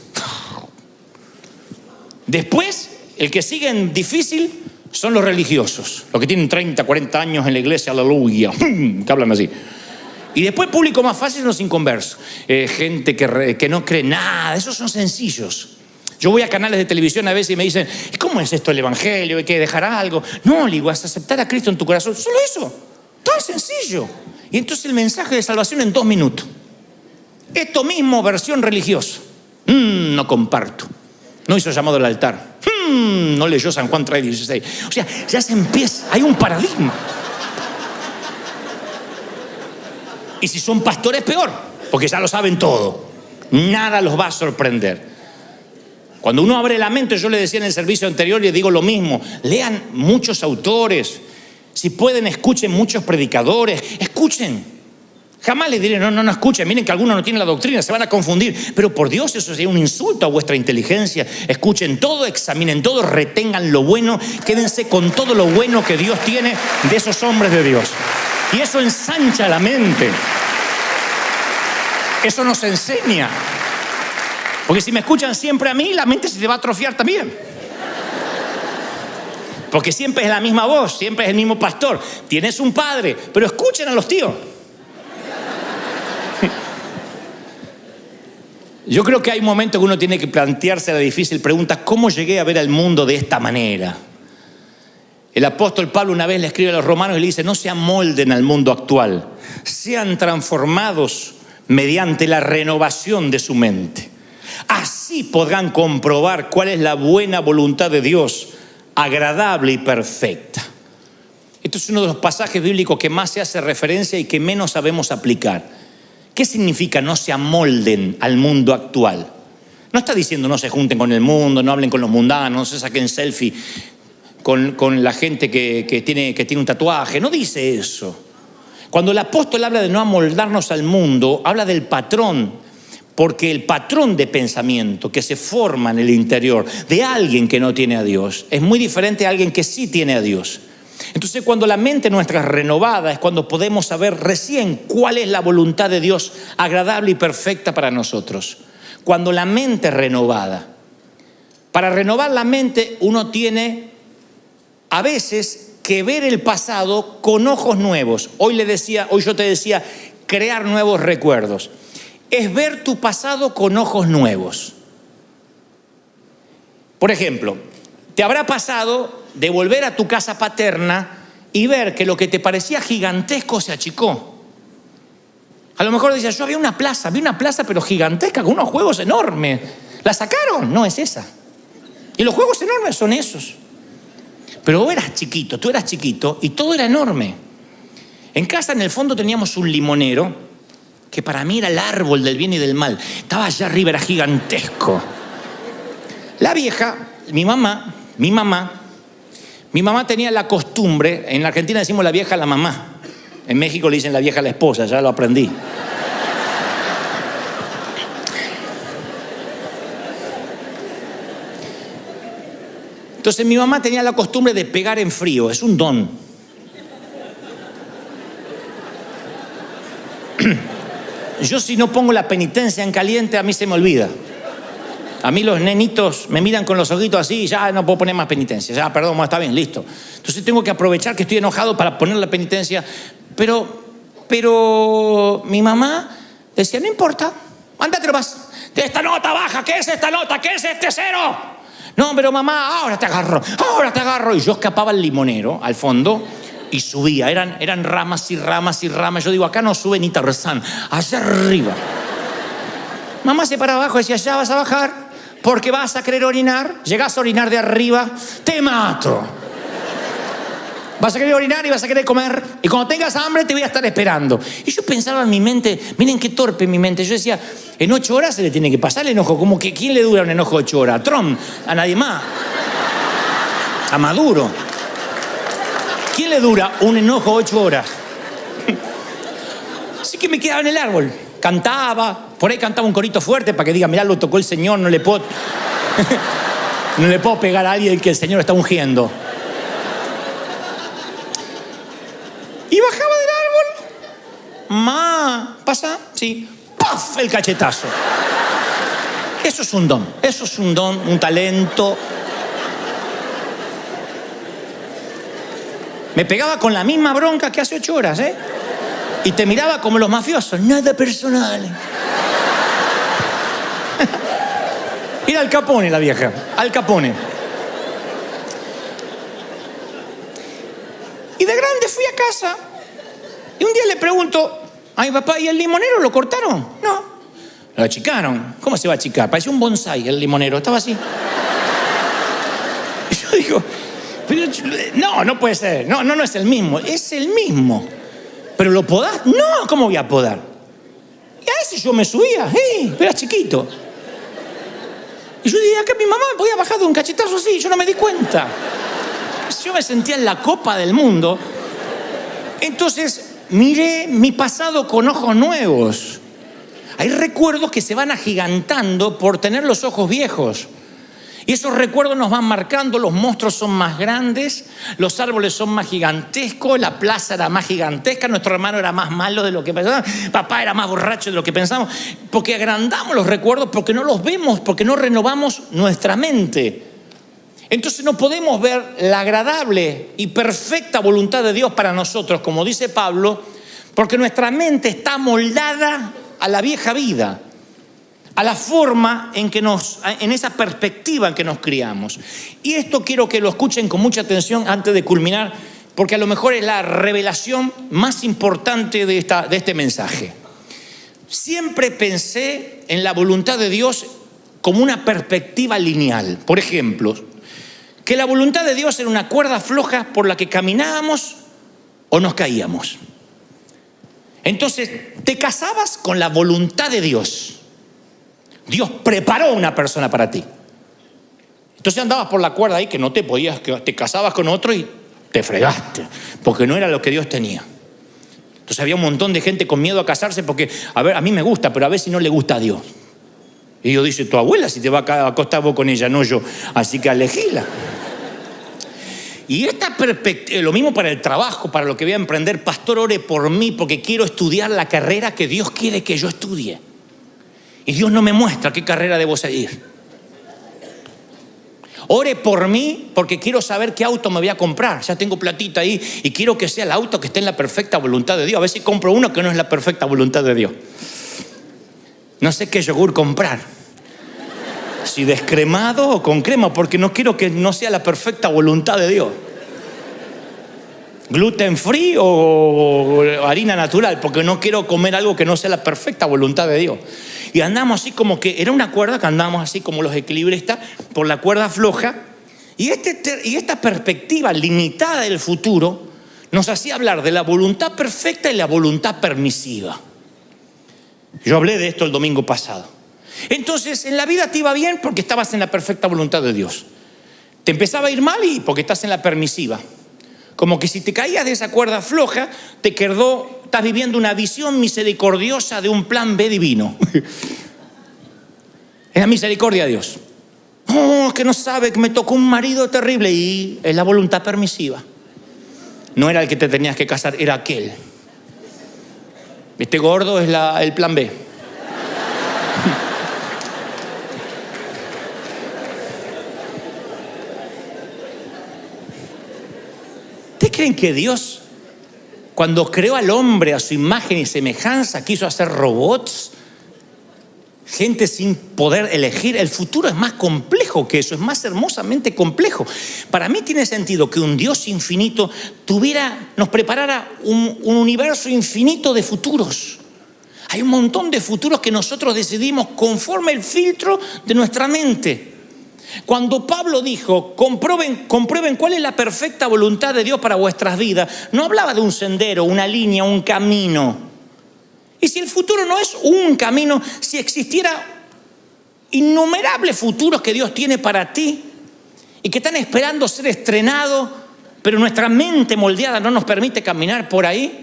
Después, el que sigue en difícil son los religiosos, los que tienen 30, 40 años en la iglesia, aleluya, que hablan así. Y después, público más fácil, los inconversos. Gente que no cree nada, esos son sencillos. Yo voy a canales de televisión a veces y me dicen, ¿cómo es esto el evangelio? ¿Hay que dejar algo? No, le digo, es aceptar a Cristo en tu corazón. Solo eso, tan sencillo. Y entonces el mensaje de salvación en 2 minutos. Esto mismo, versión religiosa. No comparto. No hizo llamado al altar. No leyó San Juan 3:16. O sea, ya se empieza, hay un paradigma. Y si son pastores, peor, porque ya lo saben todo. Nada los va a sorprender. Cuando uno abre la mente, yo le decía en el servicio anterior y le digo lo mismo, lean muchos autores, si pueden escuchen muchos predicadores, escuchen Jamás les diré, no escuchen, miren que algunos no tienen la doctrina, se van a confundir. Pero por Dios, eso sería un insulto a vuestra inteligencia. Escuchen todo, examinen todo, retengan lo bueno, quédense con todo lo bueno que Dios tiene de esos hombres de Dios. Y eso ensancha la mente. Eso nos enseña. Porque si me escuchan siempre a mí, la mente se te va a atrofiar también. Porque siempre es la misma voz, siempre es el mismo pastor. Tienes un padre, pero escuchen a los tíos. Yo creo que hay momentos que uno tiene que plantearse la difícil pregunta: ¿cómo llegué a ver al mundo de esta manera? El apóstol Pablo una vez le escribe a los romanos y le dice: no se amolden al mundo actual, sean transformados mediante la renovación de su mente. Así podrán comprobar cuál es la buena voluntad de Dios, agradable y perfecta. Esto es uno de los pasajes bíblicos que más se hace referencia y que menos sabemos aplicar. ¿Qué significa no se amolden al mundo actual? No está diciendo no se junten con el mundo, no hablen con los mundanos, no se saquen selfie con la gente que tiene un tatuaje. No dice eso. Cuando el apóstol habla de no amoldarnos al mundo, habla del patrón. Porque el patrón de pensamiento que se forma en el interior de alguien que no tiene a Dios es muy diferente a alguien que sí tiene a Dios. Entonces, cuando la mente nuestra es renovada, es cuando podemos saber recién cuál es la voluntad de Dios agradable y perfecta para nosotros. Cuando la mente es renovada. Para renovar la mente, uno tiene a veces que ver el pasado con ojos nuevos. Hoy yo te decía, crear nuevos recuerdos. Es ver tu pasado con ojos nuevos. Por ejemplo, te habrá pasado de volver a tu casa paterna y ver que lo que te parecía gigantesco se achicó. A lo mejor decías, yo vi una plaza pero gigantesca, con unos juegos enormes. ¿La sacaron? No, es esa. Y los juegos enormes son esos. Pero tú eras chiquito y todo era enorme. En casa, en el fondo, teníamos un limonero que para mí era el árbol del bien y del mal. Estaba allá arriba, era gigantesco. La vieja, mi mamá tenía la costumbre, en la Argentina decimos la vieja a la mamá, en México le dicen la vieja a la esposa, ya lo aprendí. Entonces mi mamá tenía la costumbre de pegar en frío, es un don. Yo si no pongo la penitencia en caliente, a mí se me olvida. A mí los nenitos me miran con los ojitos así y ya no puedo poner más penitencia. Ya, perdón, está bien, listo. Entonces tengo que aprovechar que estoy enojado para poner la penitencia. Pero mi mamá decía, no importa, ándate nomás. Esta nota baja, ¿qué es esta nota? ¿Qué es este cero? No, pero mamá, ahora te agarro. Y yo escapaba al limonero, al fondo, y subía. Eran ramas y ramas y ramas. Yo digo, acá no sube ni Tarzán, allá arriba. Mamá se paraba abajo y decía, ya vas a bajar, porque vas a querer orinar. Llegás a orinar de arriba, te mato. Vas a querer orinar y vas a querer comer. Y cuando tengas hambre te voy a estar esperando. Y yo pensaba en mi mente, miren qué torpe mi mente. Yo decía, en 8 horas se le tiene que pasar el enojo. Como que ¿quién le dura un enojo 8 horas? ¿A Trump? ¿A nadie más? ¿A Maduro? ¿Quién le dura un enojo 8 horas? Así que me quedaba en el árbol. Cantaba, por ahí cantaba un corito fuerte para que diga, mirá, lo tocó el Señor, no le puedo pegar a alguien que el Señor está ungiendo. Y bajaba del árbol. ¿Pasa? Sí. ¡Paf! El cachetazo. Eso es un don, un talento. Me pegaba con la misma bronca que hace 8 horas, ¿eh? Y te miraba como los mafiosos, nada personal. Era Al Capone la vieja, Al Capone. Y de grande fui a casa y un día le pregunto a mi papá, ¿y el limonero lo cortaron? No, lo achicaron. ¿Cómo se va a achicar? Parecía un bonsái el limonero, estaba así. Y yo digo, pero no puede ser, no es el mismo, es el mismo. ¿Pero lo podás? No, ¿cómo voy a podar? Y a ese yo me subía, era chiquito. Y yo dije, acá mi mamá me podía bajar de un cachetazo así, yo no me di cuenta. Yo me sentía en la copa del mundo. Entonces, miré mi pasado con ojos nuevos. Hay recuerdos que se van agigantando por tener los ojos viejos. Y esos recuerdos nos van marcando, los monstruos son más grandes, los árboles son más gigantescos, la plaza era más gigantesca, nuestro hermano era más malo de lo que pensábamos, papá era más borracho de lo que pensamos, porque agrandamos los recuerdos, porque no los vemos, porque no renovamos nuestra mente. Entonces no podemos ver la agradable y perfecta voluntad de Dios para nosotros, como dice Pablo, porque nuestra mente está moldada a la vieja vida, a la forma en esa perspectiva en que nos criamos. Y esto quiero que lo escuchen con mucha atención antes de culminar, porque a lo mejor es la revelación más importante de este mensaje. Siempre pensé en la voluntad de Dios como una perspectiva lineal. Por ejemplo, que la voluntad de Dios era una cuerda floja por la que caminábamos o nos caíamos. Entonces, te casabas con la voluntad de Dios. Dios preparó una persona para ti. Entonces andabas por la cuerda ahí que no te podías, que te casabas con otro y te fregaste, porque no era lo que Dios tenía. Entonces había un montón de gente con miedo a casarse porque, a mí me gusta, pero a ver si no le gusta a Dios. Y Dios dice, tu abuela si te va a acostar vos con ella, no yo, así que elegíla. Y esta perspectiva, lo mismo para el trabajo, para lo que voy a emprender. Pastor, ore por mí porque quiero estudiar la carrera que Dios quiere que yo estudie. Y Dios no me muestra qué carrera debo seguir. Ore por mí porque quiero saber qué auto me voy a comprar. Ya tengo platita ahí y quiero que sea el auto que esté en la perfecta voluntad de Dios. A ver si compro uno que no es la perfecta voluntad de Dios. No sé qué yogur comprar. Si descremado o con crema, porque no quiero que no sea la perfecta voluntad de Dios. Gluten free o harina natural, porque no quiero comer algo que no sea la perfecta voluntad de Dios. Y andamos así como que, era una cuerda que andamos así como los equilibristas, por la cuerda floja. Y esta perspectiva limitada del futuro nos hacía hablar de la voluntad perfecta y la voluntad permisiva. Yo hablé de esto el domingo pasado. Entonces, en la vida te iba bien porque estabas en la perfecta voluntad de Dios. Te empezaba a ir mal y porque estás en la permisiva. Como que si te caías de esa cuerda floja, estás viviendo una visión misericordiosa de un plan B divino. Es la misericordia de Dios. Oh, es que no sabe que me tocó un marido terrible y es la voluntad permisiva. No era el que te tenías que casar, era aquel. Este gordo es el plan B. ¿Ustedes creen que Dios, cuando creó al hombre a su imagen y semejanza, quiso hacer robots? Gente sin poder elegir. El futuro es más complejo que eso, es más hermosamente complejo. Para mí tiene sentido que un Dios infinito nos preparara un universo infinito de futuros. Hay un montón de futuros que nosotros decidimos conforme el filtro de nuestra mente. Cuando Pablo dijo, comprueben cuál es la perfecta voluntad de Dios para vuestras vidas, no hablaba de un sendero, una línea, un camino. Y si el futuro no es un camino, si existiera innumerables futuros que Dios tiene para ti y que están esperando ser estrenados, pero nuestra mente moldeada no nos permite caminar por ahí.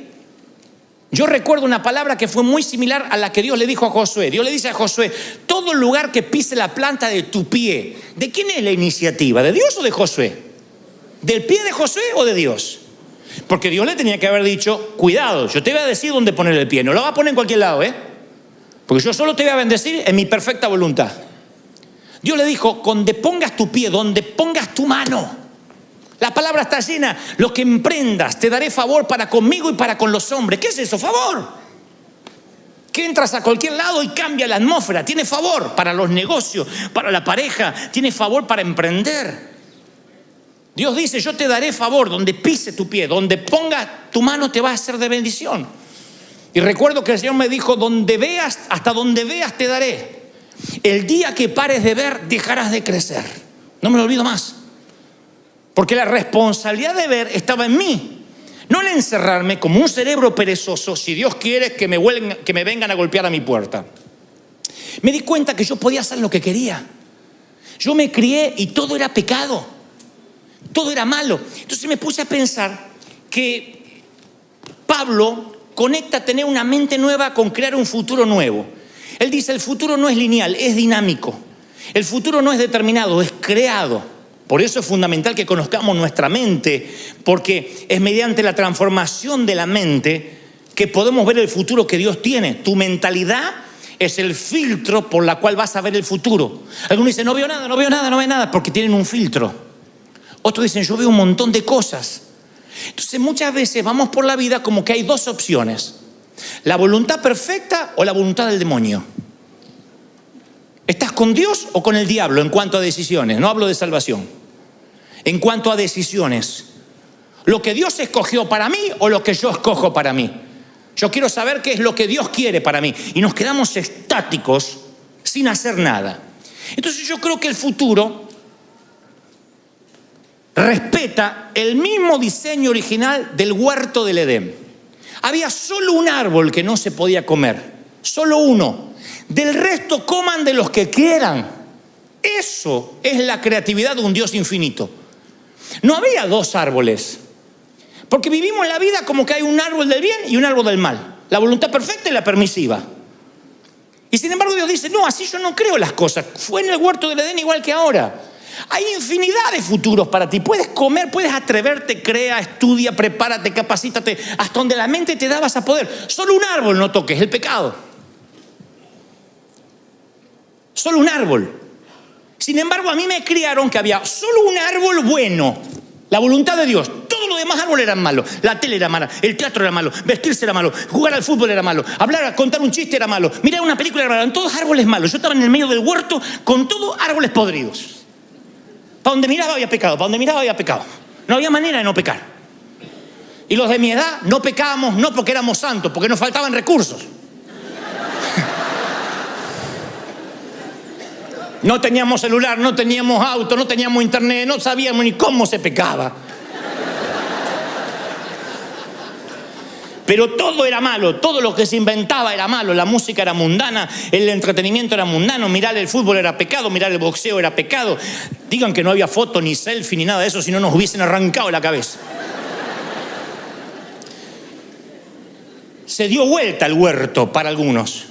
Yo recuerdo una palabra que fue muy similar a la que Dios le dijo a Josué. Dios le dice a Josué, todo lugar que pise la planta de tu pie. ¿De quién es la iniciativa? ¿De Dios o de Josué? ¿Del pie de Josué o de Dios? Porque Dios le tenía que haber dicho, cuidado, yo te voy a decir dónde poner el pie. No lo vas a poner en cualquier lado, porque yo solo te voy a bendecir en mi perfecta voluntad. Dios le dijo, donde pongas tu pie, donde pongas tu mano. La palabra está llena. Lo que emprendas, te daré favor para conmigo y para con los hombres. ¿Qué es eso? Favor. Que entras a cualquier lado y cambia la atmósfera. Tiene favor para los negocios, para la pareja. Tiene favor para emprender. Dios dice, yo te daré favor donde pise tu pie. Donde pongas tu mano te va a ser de bendición. Y recuerdo que el Señor me dijo, hasta donde veas te daré. El día que pares de ver, dejarás de crecer. No me lo olvido más. Porque la responsabilidad de ver estaba en mí. No en encerrarme como un cerebro perezoso, si Dios quiere que me vengan a golpear a mi puerta. Me di cuenta que yo podía hacer lo que quería. Yo me crié y todo era pecado. Todo era malo. Entonces me puse a pensar que Pablo conecta tener una mente nueva con crear un futuro nuevo. Él dice, el futuro no es lineal, es dinámico. El futuro no es determinado, es creado. Por eso es fundamental que conozcamos nuestra mente, porque es mediante la transformación de la mente que podemos ver el futuro que Dios tiene. Tu mentalidad es el filtro por la cual vas a ver el futuro. Algunos dicen, no veo nada, porque tienen un filtro. Otros dicen, yo veo un montón de cosas. Entonces muchas veces vamos por la vida como que hay dos opciones: la voluntad perfecta o la voluntad del demonio. ¿Estás con Dios o con el diablo en cuanto a decisiones? No hablo de salvación. En cuanto a decisiones, ¿lo que Dios escogió para mí o lo que yo escojo para mí? Yo quiero saber qué es lo que Dios quiere para mí. Y nos quedamos estáticos sin hacer nada. Entonces yo creo que el futuro respeta el mismo diseño original del huerto del Edén. Había solo un árbol que no se podía comer, solo uno. Del resto coman de los que quieran. Eso es la creatividad de un Dios infinito. No había dos árboles, porque vivimos la vida como que hay un árbol del bien y un árbol del mal, la voluntad perfecta y la permisiva. Y sin embargo Dios dice, no, así yo no creo las cosas. Fue en el huerto del Edén igual que ahora. Hay infinidad de futuros para ti. Puedes comer, puedes atreverte, crea, estudia, prepárate, capacítate. Hasta donde la mente te da vas a poder. Solo un árbol no toques, el pecado. Solo un árbol. Sin embargo, a mí me criaron que había solo un árbol bueno, la voluntad de Dios. Todos los demás árboles eran malos. La tele era mala, el teatro era malo, vestirse era malo, jugar al fútbol era malo, hablar, contar un chiste era malo, mirar una película era malo. Eran todos árboles malos. Yo estaba en el medio del huerto con todos árboles podridos. Para donde miraba había pecado, para donde miraba había pecado. No había manera de no pecar. Y los de mi edad no pecábamos no porque éramos santos, porque nos faltaban recursos. No teníamos celular, no teníamos auto, no teníamos internet, no sabíamos ni cómo se pecaba. Pero todo era malo, todo lo que se inventaba era malo. La música era mundana, el entretenimiento era mundano, mirar el fútbol era pecado, mirar el boxeo era pecado. Digan que no había foto, ni selfie, ni nada de eso, si no nos hubiesen arrancado la cabeza. Se dio vuelta el huerto para algunos.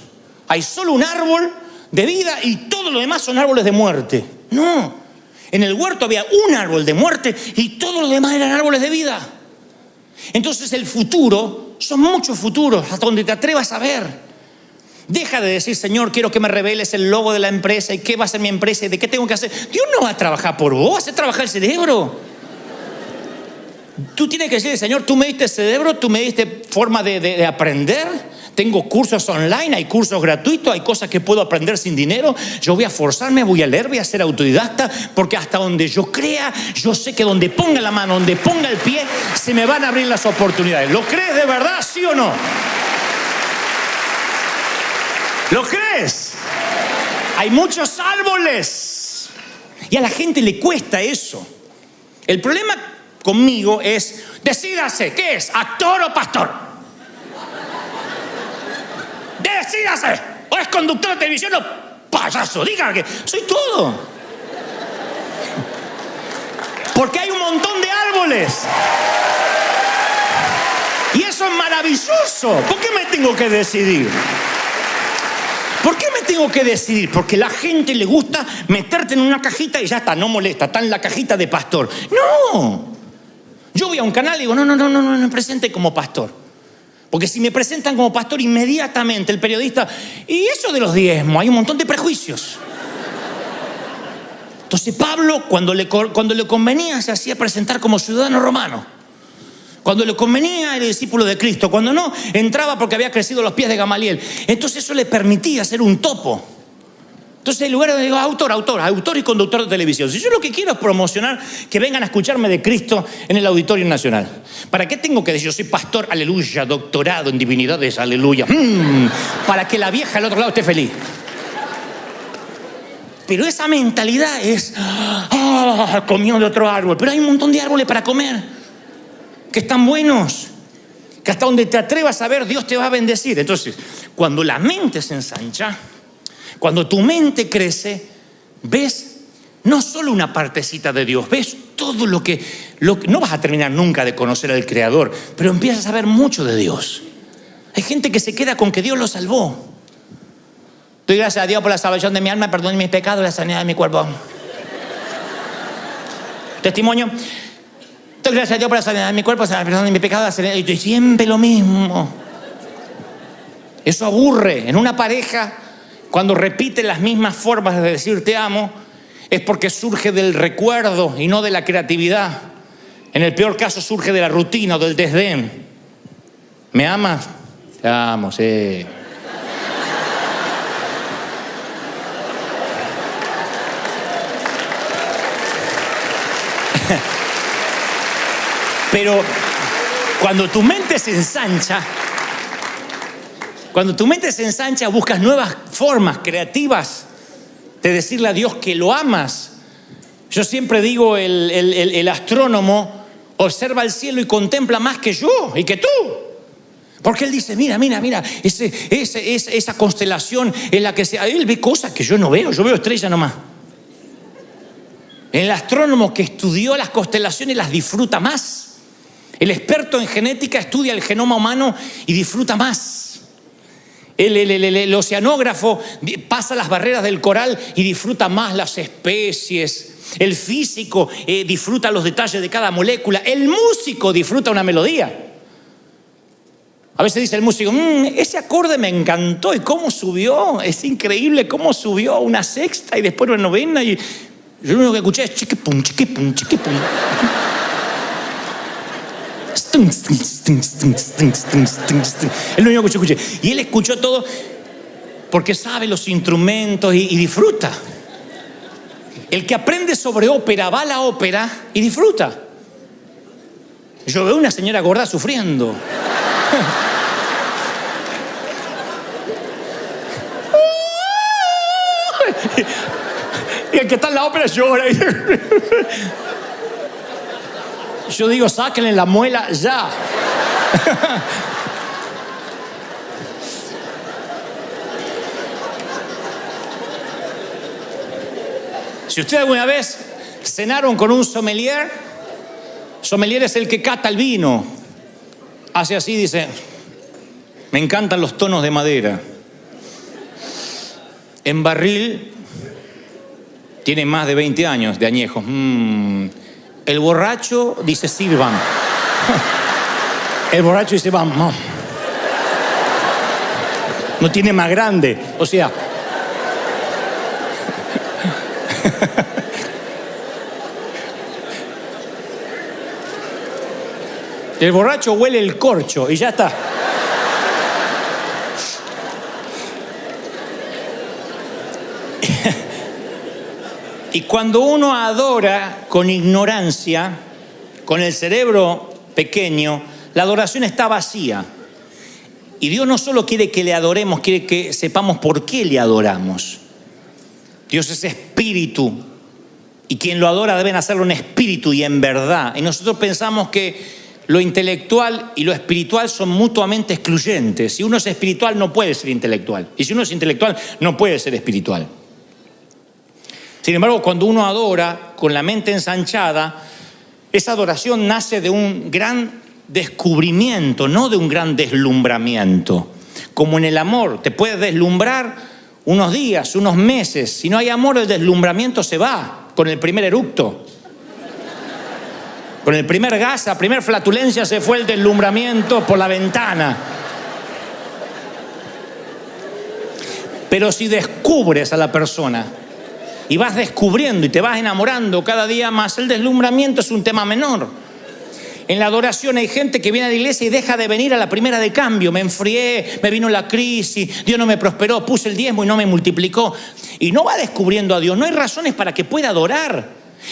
Hay solo un árbol de vida y todo lo demás son árboles de muerte. No, en el huerto había un árbol de muerte y todos los demás eran árboles de vida. Entonces el futuro, son muchos futuros, hasta donde te atrevas a ver. Deja de decir, Señor, quiero que me reveles el logo de la empresa y qué va a ser mi empresa y de qué tengo que hacer. Dios no va a trabajar por vos, hace trabajar el cerebro. Tú tienes que decir, Señor, tú me diste cerebro, tú me diste forma de aprender. Tengo cursos online, hay cursos gratuitos, hay cosas que puedo aprender sin dinero. Yo voy a forzarme, voy a leer, voy a ser autodidacta, porque hasta donde yo crea, yo sé que donde ponga la mano, donde ponga el pie, se me van a abrir las oportunidades. ¿Lo crees de verdad, sí o no? ¿Lo crees? Hay muchos árboles y a la gente le cuesta eso. El problema conmigo es, decídase, ¿qué es? ¿Actor o pastor? Decídase, o es conductor de televisión o payaso, diga que soy todo. Porque hay un montón de árboles. Y eso es maravilloso. ¿Por qué me tengo que decidir? ¿Por qué me tengo que decidir? Porque a la gente le gusta meterte en una cajita y ya está, no molesta, está en la cajita de pastor. No. Yo voy a un canal y digo, no me presente como pastor. Porque si me presentan como pastor, inmediatamente el periodista, y eso de los diezmos, hay un montón de prejuicios. Entonces Pablo, cuando le convenía, se hacía presentar como ciudadano romano. Cuando le convenía, era discípulo de Cristo. Cuando no, entraba porque había crecido a los pies de Gamaliel. Entonces eso le permitía ser un topo. Entonces en lugar de digo, autor y conductor de televisión. Si yo lo que quiero es promocionar que vengan a escucharme de Cristo en el Auditorio Nacional. ¿Para qué tengo que decir yo soy pastor, aleluya, doctorado en divinidades, aleluya? Para que la vieja al otro lado esté feliz. Pero esa mentalidad es, comió de otro árbol. Pero hay un montón de árboles para comer, que están buenos, que hasta donde te atrevas a ver, Dios te va a bendecir. Entonces, cuando la mente se ensancha, cuando tu mente crece, ves no solo una partecita de Dios, ves todo lo que no vas a terminar nunca de conocer al Creador, pero empiezas a saber mucho de Dios. Hay gente que se queda con que Dios lo salvó. Doy gracias a Dios por la salvación de mi alma, perdón de mis pecados y la sanidad de mi cuerpo. Testimonio. Doy gracias a Dios por la sanidad de mi cuerpo, perdón de mis pecados, la sanidad. Y siempre lo mismo. Eso aburre. En una pareja, cuando repite las mismas formas de decir te amo, es porque surge del recuerdo y no de la creatividad. En el peor caso surge de la rutina o del desdén. ¿Me amas? Te amo, sí. Pero cuando tu mente se ensancha, buscas nuevas formas creativas de decirle a Dios que lo amas. Yo siempre digo, el astrónomo observa el cielo y contempla más que yo y que tú. Porque él dice, mira, esa constelación en la que él ve cosas que yo no veo, yo veo estrellas nomás. El astrónomo que estudió las constelaciones las disfruta más. El experto en genética estudia el genoma humano y disfruta más. El oceanógrafo pasa las barreras del coral y disfruta más las especies. El físico disfruta los detalles de cada molécula. El músico disfruta una melodía. A veces dice el músico, ese acorde me encantó y cómo subió. Es increíble cómo subió a una sexta y después una novena. Y yo lo único que escuché es chiquipum, chiquipum, chiquipum. Es lo único que yo escuché. Y él escuchó todo porque sabe los instrumentos y disfruta. El que aprende sobre ópera va a la ópera y disfruta. Yo veo una señora gorda sufriendo. Y el que está en la ópera llora. Yo digo, sáquenle la muela ya. Si ustedes alguna vez cenaron con un sommelier es el que cata el vino. Hace así, dice, me encantan los tonos de madera. En barril tiene más de 20 años de añejos. El borracho dice sirvan. El borracho dice vamos. No tiene más grande. O sea, el borracho huele el corcho y ya está. Y cuando uno adora con ignorancia, con el cerebro pequeño, la adoración está vacía. Y Dios no solo quiere que le adoremos, quiere que sepamos por qué le adoramos. Dios es espíritu y quien lo adora deben hacerlo en espíritu y en verdad. Y nosotros pensamos que lo intelectual y lo espiritual son mutuamente excluyentes. Si uno es espiritual no puede ser intelectual. Y si uno es intelectual no puede ser espiritual. Sin embargo, cuando uno adora con la mente ensanchada, esa adoración nace de un gran descubrimiento, no de un gran deslumbramiento. Como en el amor, te puedes deslumbrar unos días, unos meses. Si no hay amor, el deslumbramiento se va con el primer eructo. Con el primer gas, la primera flatulencia se fue el deslumbramiento por la ventana. Pero si descubres a la persona y vas descubriendo y te vas enamorando cada día más, el deslumbramiento es un tema menor. En la adoración hay gente que viene a la iglesia y deja de venir a la primera de cambio. Me enfrié, me vino la crisis, Dios no me prosperó, puse el diezmo y no me multiplicó. Y no va descubriendo a Dios, no hay razones para que pueda adorar.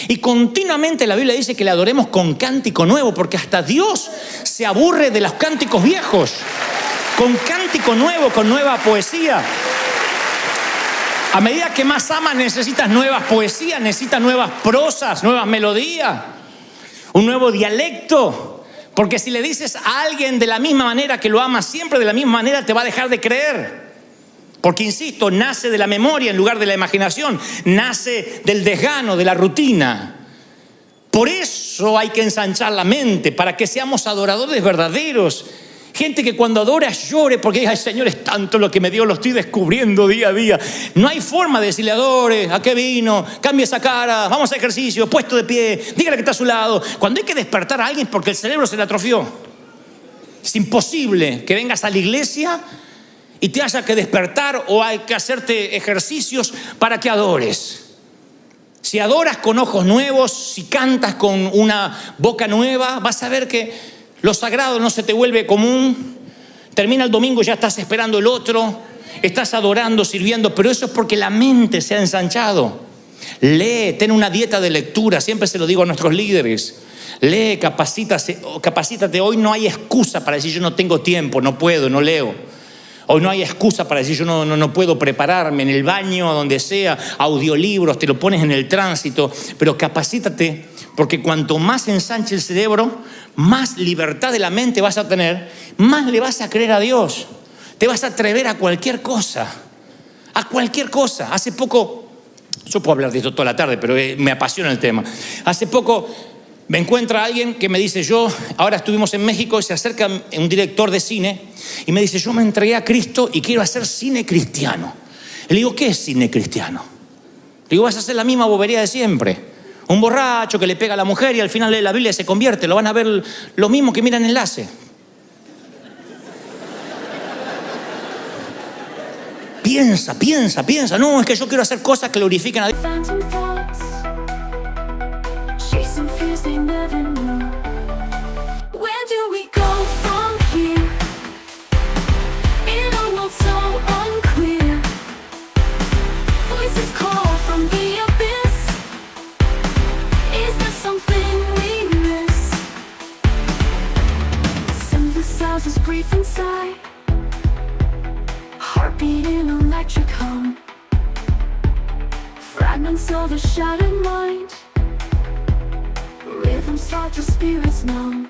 Y continuamente la Biblia dice que le adoremos con cántico nuevo, porque hasta Dios se aburre de los cánticos viejos. Con cántico nuevo, con nueva poesía. A medida que más amas necesitas nuevas poesías, necesitas nuevas prosas, nuevas melodías, un nuevo dialecto. Porque si le dices a alguien de la misma manera que lo amas, siempre de la misma manera te va a dejar de creer. Porque, insisto, nace de la memoria en lugar de la imaginación, nace del desgano, de la rutina. Por eso hay que ensanchar la mente, para que seamos adoradores verdaderos. Gente que cuando adora llore porque diga, Señor, es tanto lo que me dio, lo estoy descubriendo día a día. No hay forma de decirle, adore, ¿a qué vino? Cambie esa cara, vamos a ejercicio, puesto de pie, dígale que está a su lado. Cuando hay que despertar a alguien porque el cerebro se le atrofió. Es imposible que vengas a la iglesia y te haya que despertar o hay que hacerte ejercicios para que adores. Si adoras con ojos nuevos, si cantas con una boca nueva, vas a ver que lo sagrado no se te vuelve común. Termina el domingo y ya estás esperando el otro. Estás adorando, sirviendo, pero eso es porque la mente se ha ensanchado. Lee, ten una dieta de lectura. Siempre se lo digo a nuestros líderes. Lee, capacítate. Hoy no hay excusa para decir yo no tengo tiempo, no puedo, no leo. Hoy no hay excusa para decir yo no puedo prepararme, en el baño, donde sea, audiolibros, te lo pones en el tránsito, pero capacítate, porque cuanto más ensanche el cerebro, más libertad de la mente vas a tener, más le vas a creer a Dios. Te vas a atrever a cualquier cosa, a cualquier cosa. Hace poco, yo puedo hablar de esto toda la tarde, pero me apasiona el tema. Hace poco me encuentra alguien que me dice, ahora estuvimos en México y se acerca un director de cine y me dice, yo me entregué a Cristo y quiero hacer cine cristiano. Y le digo, ¿qué es cine cristiano? Le digo, vas a hacer la misma bobería de siempre. Un borracho que le pega a la mujer y al final lee la Biblia y se convierte. Lo van a ver lo mismo que miran Enlace. Piensa. No, es que yo quiero hacer cosas que glorifiquen a Dios. Brief inside, heartbeat in electric hum, fragments of a shattered mind, rhythms start to spirits numb.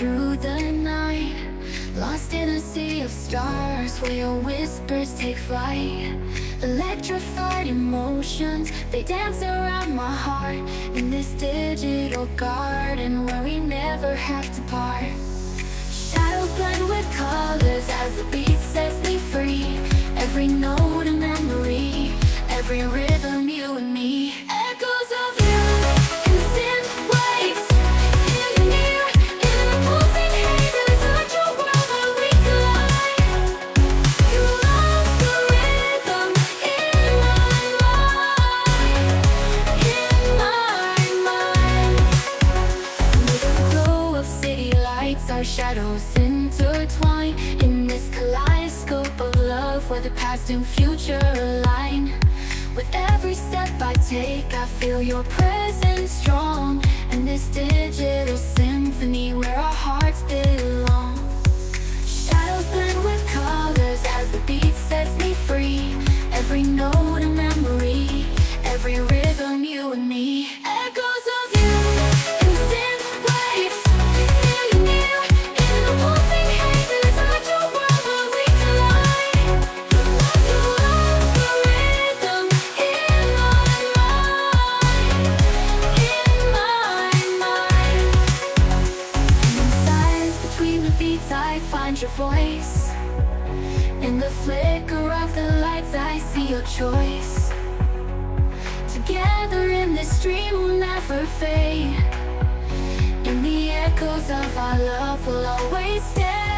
through the night, lost in a sea of stars where your whispers take flight. Electrified emotions, they dance around my heart in this digital garden where we never have to part. Shadows blend with colors as the beat sets me free. Every note a memory, every rhythm you and me. Echoes of you in synth waves, feel you near in the pulsing haze. It's such a world where we collide. You love the rhythm in my mind, in my mind. With the glow of city lights, our shadows intertwine in this kaleidoscope of love where the past and future align. With every step I take, I feel your presence strong, and this digital symphony where our hearts belong. Shadows blend with colors as the beat sets me free. Every note a memory, every rhythm you and me. Echoes of you in synth waves, feel you near in the pulsing haze. It's such a world where we collide. You love the rhythm in my mind, in my mind. And in silence between the beats I find your voice. In the flicker of the lights I see your choice. Together in this dream we'll never fade. In the echoes of our love will always stay.